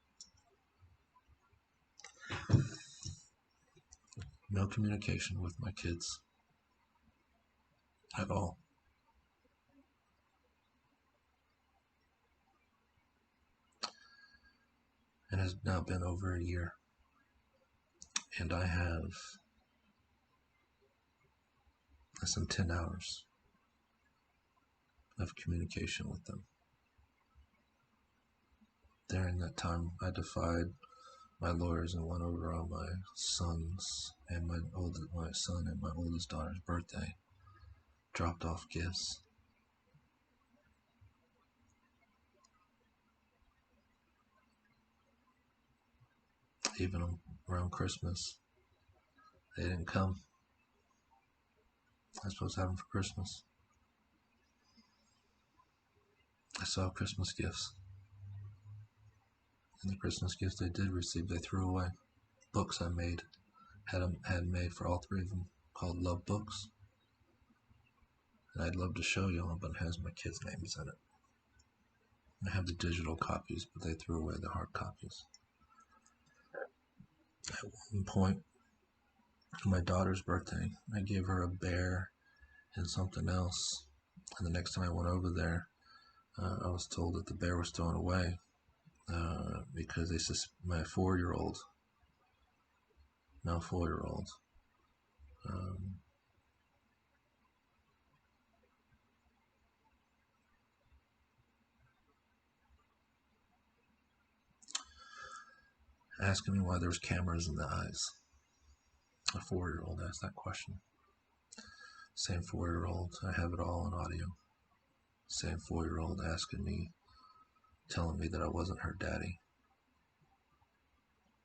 No communication with my kids at all. It has now been over a year, and I have less than 10 hours of communication with them. During that time, I defied my lawyers and went over on my son's and my son and my oldest daughter's birthday, dropped off gifts. Even around Christmas, they didn't come. I was supposed to have them for Christmas. I saw Christmas gifts. And the Christmas gifts they did receive, they threw away. books I had made for all three of them called Love Books. And I'd love to show y'all, but it has my kids' names in it. I have the digital copies, but they threw away the hard copies. At one point, for my daughter's birthday, I gave her a bear and something else. And the next time I went over there, I was told that the bear was thrown away because my 4-year-old, now 4-year-old, asking me why there was cameras in the eyes. A 4-year-old asked that question. Same 4-year-old, I have it all on audio. Same 4-year-old asking me, telling me that I wasn't her daddy.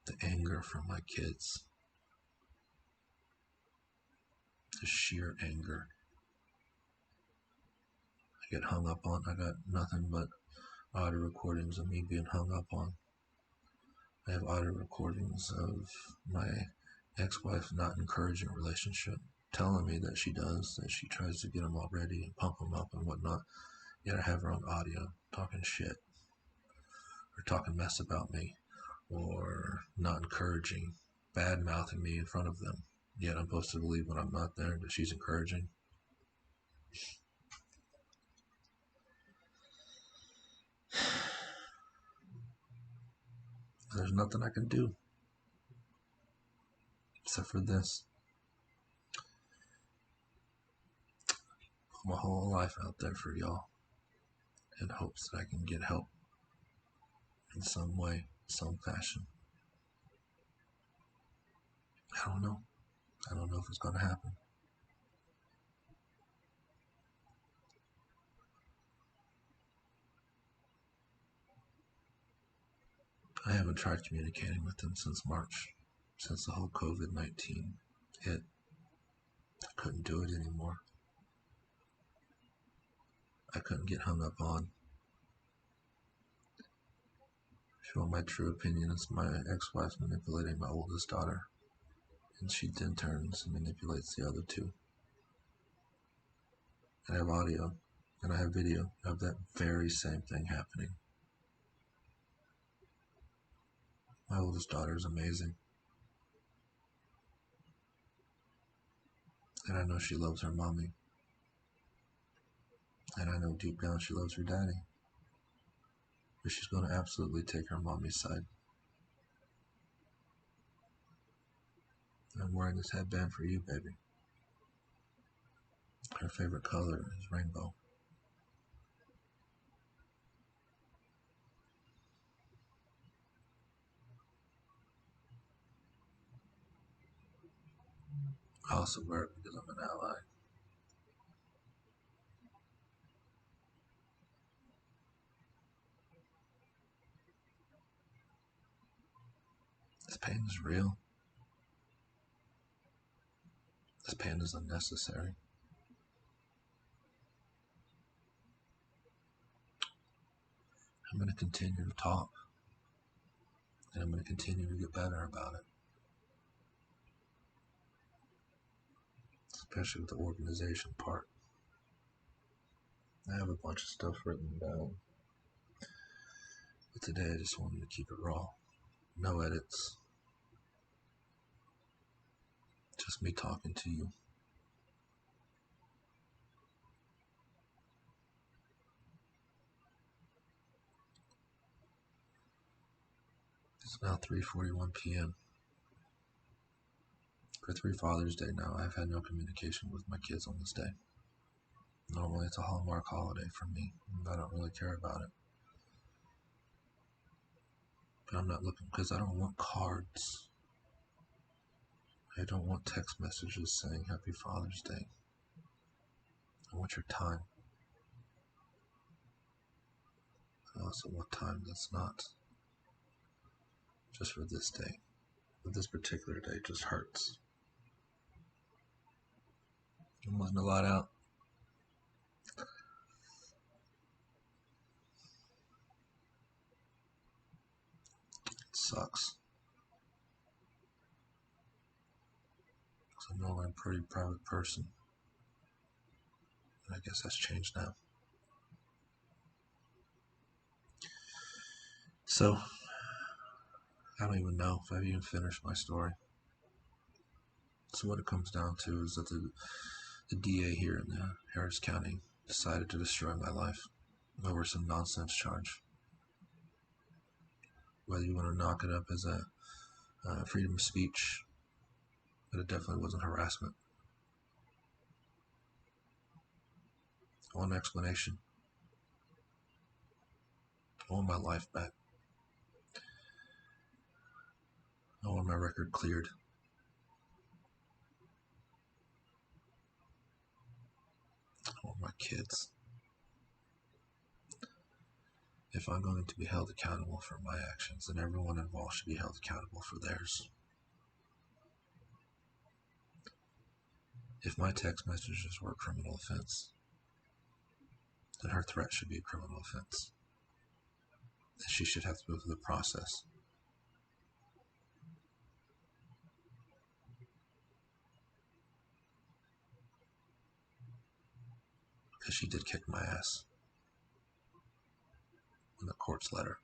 The anger from my kids. The sheer anger. I get hung up on. I got nothing but audio recordings of me being hung up on. I have audio recordings of my ex-wife not encouraging a relationship, telling me that she does, that she tries to get them all ready and pump them up and whatnot. Yet I have her on audio talking shit or talking mess about me or not encouraging, bad mouthing me in front of them. Yet I'm supposed to believe when I'm not there that she's encouraging. There's nothing I can do except for this. Put my whole life out there for y'all in hopes that I can get help in some way, some fashion. I don't know. I don't know if it's going to happen. I haven't tried communicating with them since March, since the whole COVID-19 hit. I couldn't do it anymore. I couldn't get hung up on. If you want my true opinion, it's my ex-wife manipulating my oldest daughter, and she then turns and manipulates the other two. I have audio and I have video of that very same thing happening. My oldest daughter is amazing. And I know she loves her mommy. And I know deep down she loves her daddy. But she's going to absolutely take her mommy's side. I'm wearing this headband for you, baby. Her favorite color is rainbow. I also wear it because I'm an ally. This pain is real. This pain is unnecessary. I'm going to continue to talk. And I'm going to continue to get better about it. Especially with the organization part. I have a bunch of stuff written down. But today I just wanted to keep it raw. No edits. Just me talking to you. It's now 3:41 p.m. For 3 Father's Day now, I've had no communication with my kids on this day. Normally it's a Hallmark holiday for me, and I don't really care about it. But I'm not looking because I don't want cards. I don't want text messages saying Happy Father's Day. I want your time. I also want time that's not just for this day. But this particular day just hurts. I'm letting a lot out. It sucks. I'm normally a pretty private person. And I guess that's changed now. So, I don't even know if I've even finished my story. So what it comes down to is that the DA here in the Harris County decided to destroy my life over some nonsense charge. Whether you want to knock it up as a freedom of speech, but it definitely wasn't harassment. I want an explanation. I want my life back. I want my record cleared. I want my kids. If I'm going to be held accountable for my actions, then everyone involved should be held accountable for theirs. If my text messages were a criminal offense, then her threat should be a criminal offense. And she should have to go through the process. Because she did kick my ass when the courts let her.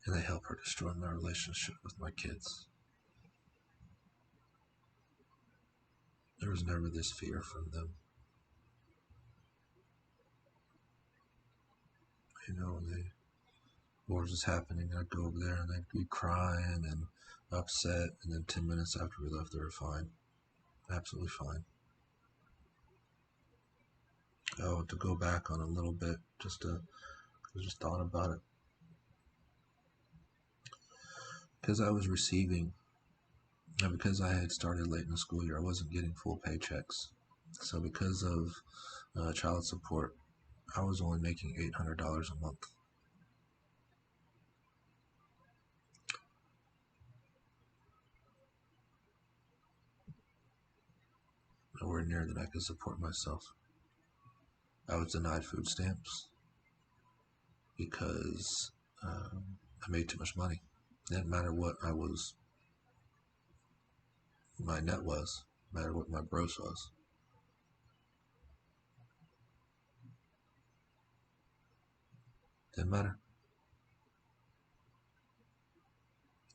And they help her destroy my relationship with my kids. There was never this fear from them. You know, when the wars was happening, I'd go over there and they'd be crying and upset, and then 10 minutes after we left, they were fine. Absolutely fine. Oh, to go back on a little bit, I just thought about it. Because I was receiving, and because I had started late in the school year, I wasn't getting full paychecks. So because of child support, I was only making $800 a month. Nowhere near that I could support myself. I was denied food stamps because I made too much money. It didn't matter what my net was, no matter what my gross was. Didn't matter.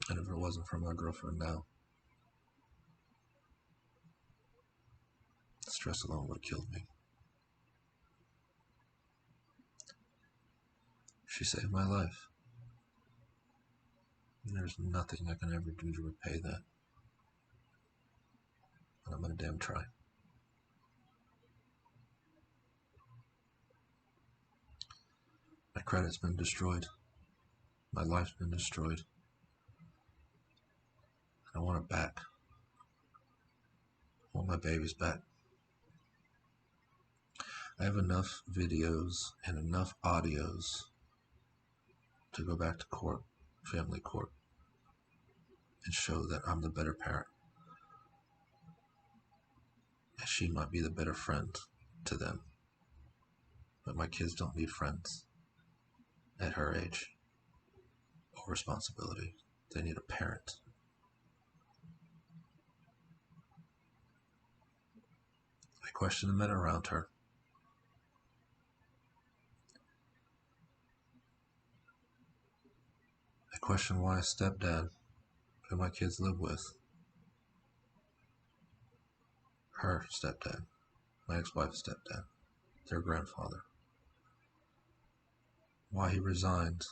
And if it wasn't for my girlfriend now, stress alone would have killed me. She saved my life. And there's nothing I can ever do to repay that. And I'm gonna damn try. My credit's been destroyed. My life's been destroyed. And I want it back. I want my babies back. I have enough videos and enough audios to go back to court, family court, and show that I'm the better parent. And she might be the better friend to them. But my kids don't need friends at her age or responsibility. They need a parent. I question the men around her. I question why a stepdad, who my kids live with, her stepdad, my ex-wife's stepdad, their grandfather, why he resigned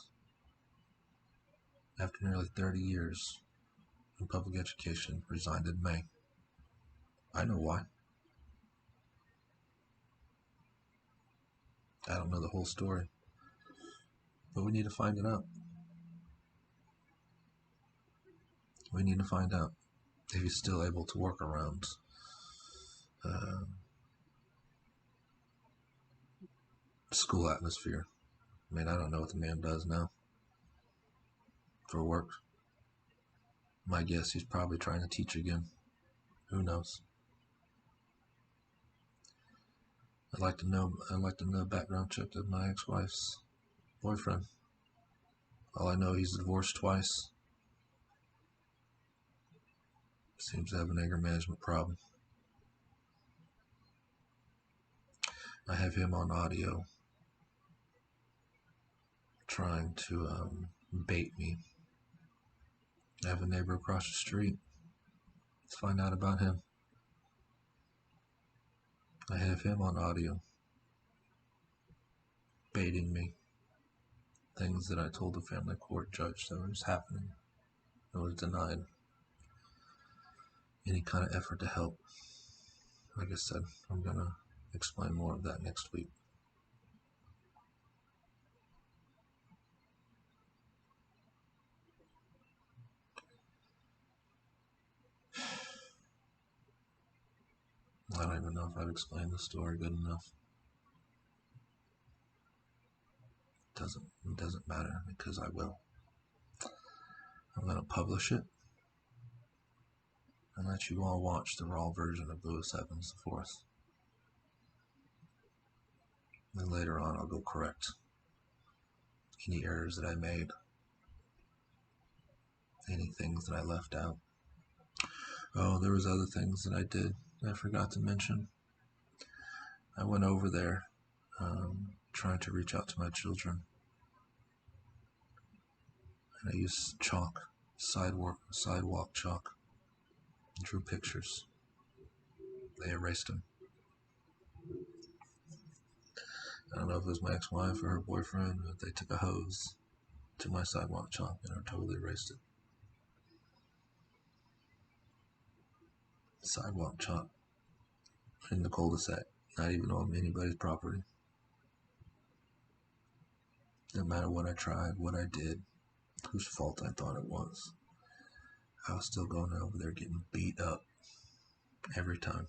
after nearly 30 years in public education, resigned in May. I know why. I don't know the whole story, but we need to find it out. We need to find out if he's still able to work around school atmosphere. I mean, I don't know what the man does now for work. My guess, he's probably trying to teach again. Who knows? I'd like to know background check of my ex-wife's boyfriend. All I know, he's divorced twice. Seems to have an anger management problem. I have him on audio trying to bait me. I have a neighbor across the street. Let's find out about him. I have him on audio baiting me. Things that I told the family court judge that was happening. I was denied any kind of effort to help. Like I said, I'm going to explain more of that next week. I don't even know if I've explained the story good enough. It doesn't matter because I will. I'm going to publish it and let you all watch the raw version of Louis Evans IV. Then later on I'll go correct any errors that I made, any things that I left out. Oh, there was other things that I did that I forgot to mention. I went over there trying to reach out to my children. And I used chalk, sidewalk chalk, and drew pictures. They erased them. I don't know if it was my ex-wife or her boyfriend, but they took a hose to my sidewalk chalk and totally erased it. Sidewalk chalk in the cul-de-sac, not even on anybody's property. Didn't matter what I tried, what I did, whose fault I thought it was. I was still going over there getting beat up every time.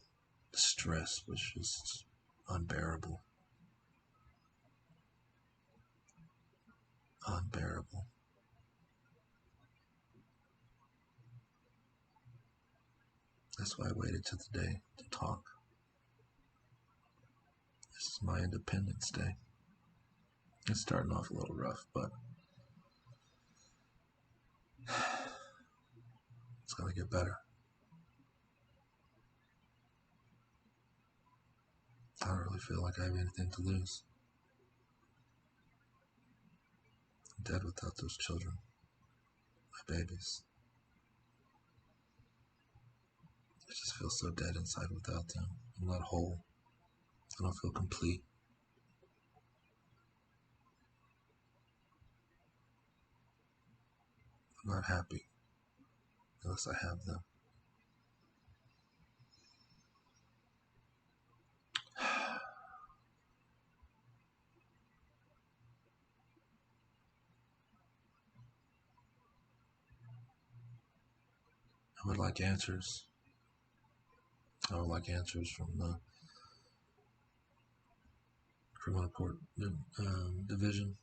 The stress was just unbearable. Unbearable. That's why I waited till today to talk. This is my Independence Day. It's starting off a little rough, but it's going to get better. I don't really feel like I have anything to lose. I'm dead without those children, my babies. I just feel so dead inside without them. I'm not whole. I don't feel complete. I'm not happy unless I have them. I would like answers. I would like answers from the criminal court division.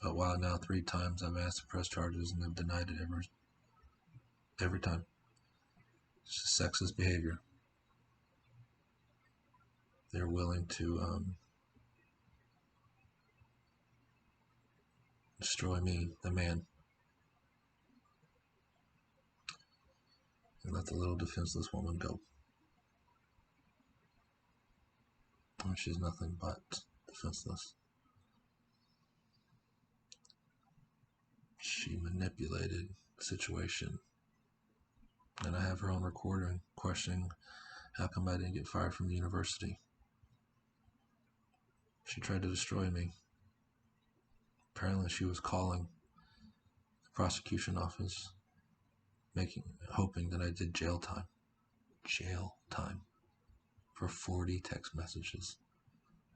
But wow, now 3 times I've asked to press charges and they've denied it every time. It's just sexist behavior. They're willing to destroy me, the man, and let the little defenseless woman go. She's nothing but defenseless. She manipulated the situation. And I have her on recording questioning how come I didn't get fired from the university. She tried to destroy me. Apparently she was calling the prosecution office, hoping that I did jail time. Jail time. For 40 text messages.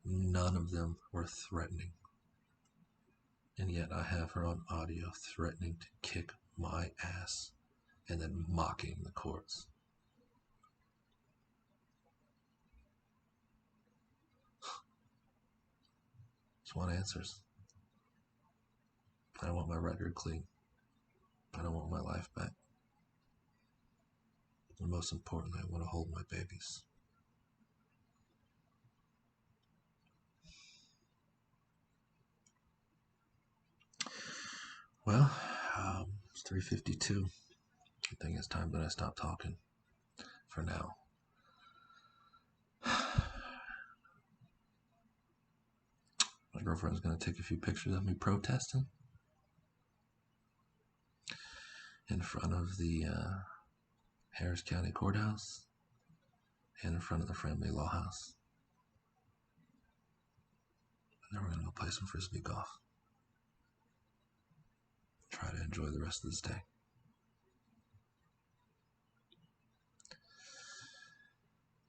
None of them were threatening. And yet I have her on audio threatening to kick my ass and then mocking the courts. Just want answers. I want my record clean. I don't want my life back. And most importantly, I want to hold my babies. Well, it's 3:52. I think it's time that I stop talking for now. My girlfriend's going to take a few pictures of me protesting in front of the Harris County Courthouse and in front of the Family Law House. And then we're going to go play some frisbee golf. Try to enjoy the rest of this day.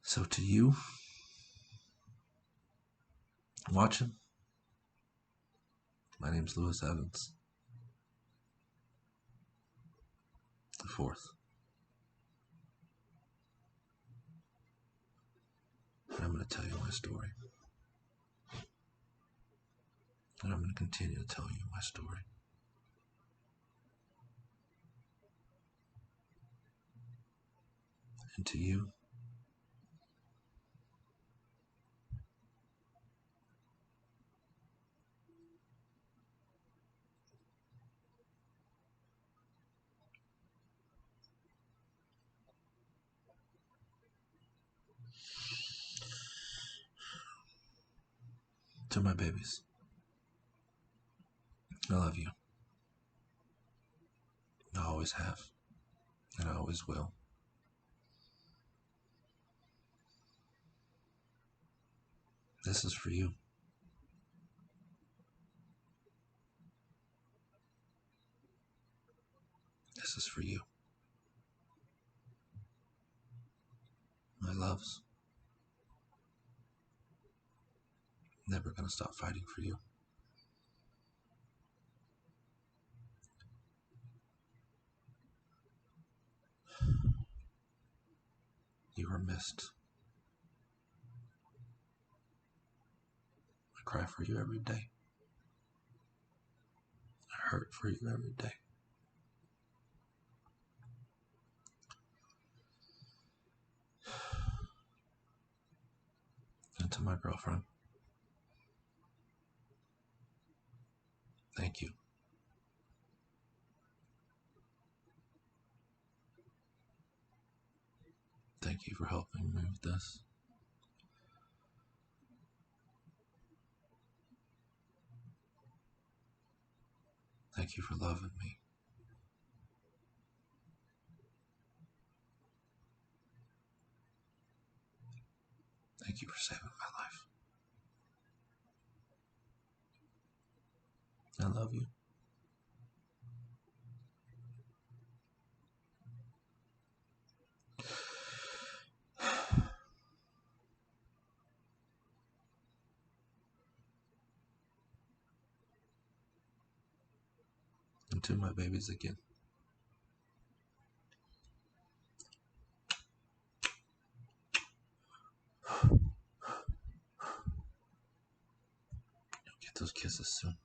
So to you, watching, my name's Lewis Evans, the fourth. And I'm going to tell you my story. And I'm going to continue to tell you my story. And to you, to my babies, I love you. I always have, and I always will. This is for you. This is for you. My loves. Never gonna stop fighting for you. You are missed. I cry for you every day. I hurt for you every day. And to my girlfriend, thank you. Thank you for helping me with this. Thank you for loving me. Thank you for saving my life. I love you. And to my babies again. You'll get those kisses soon.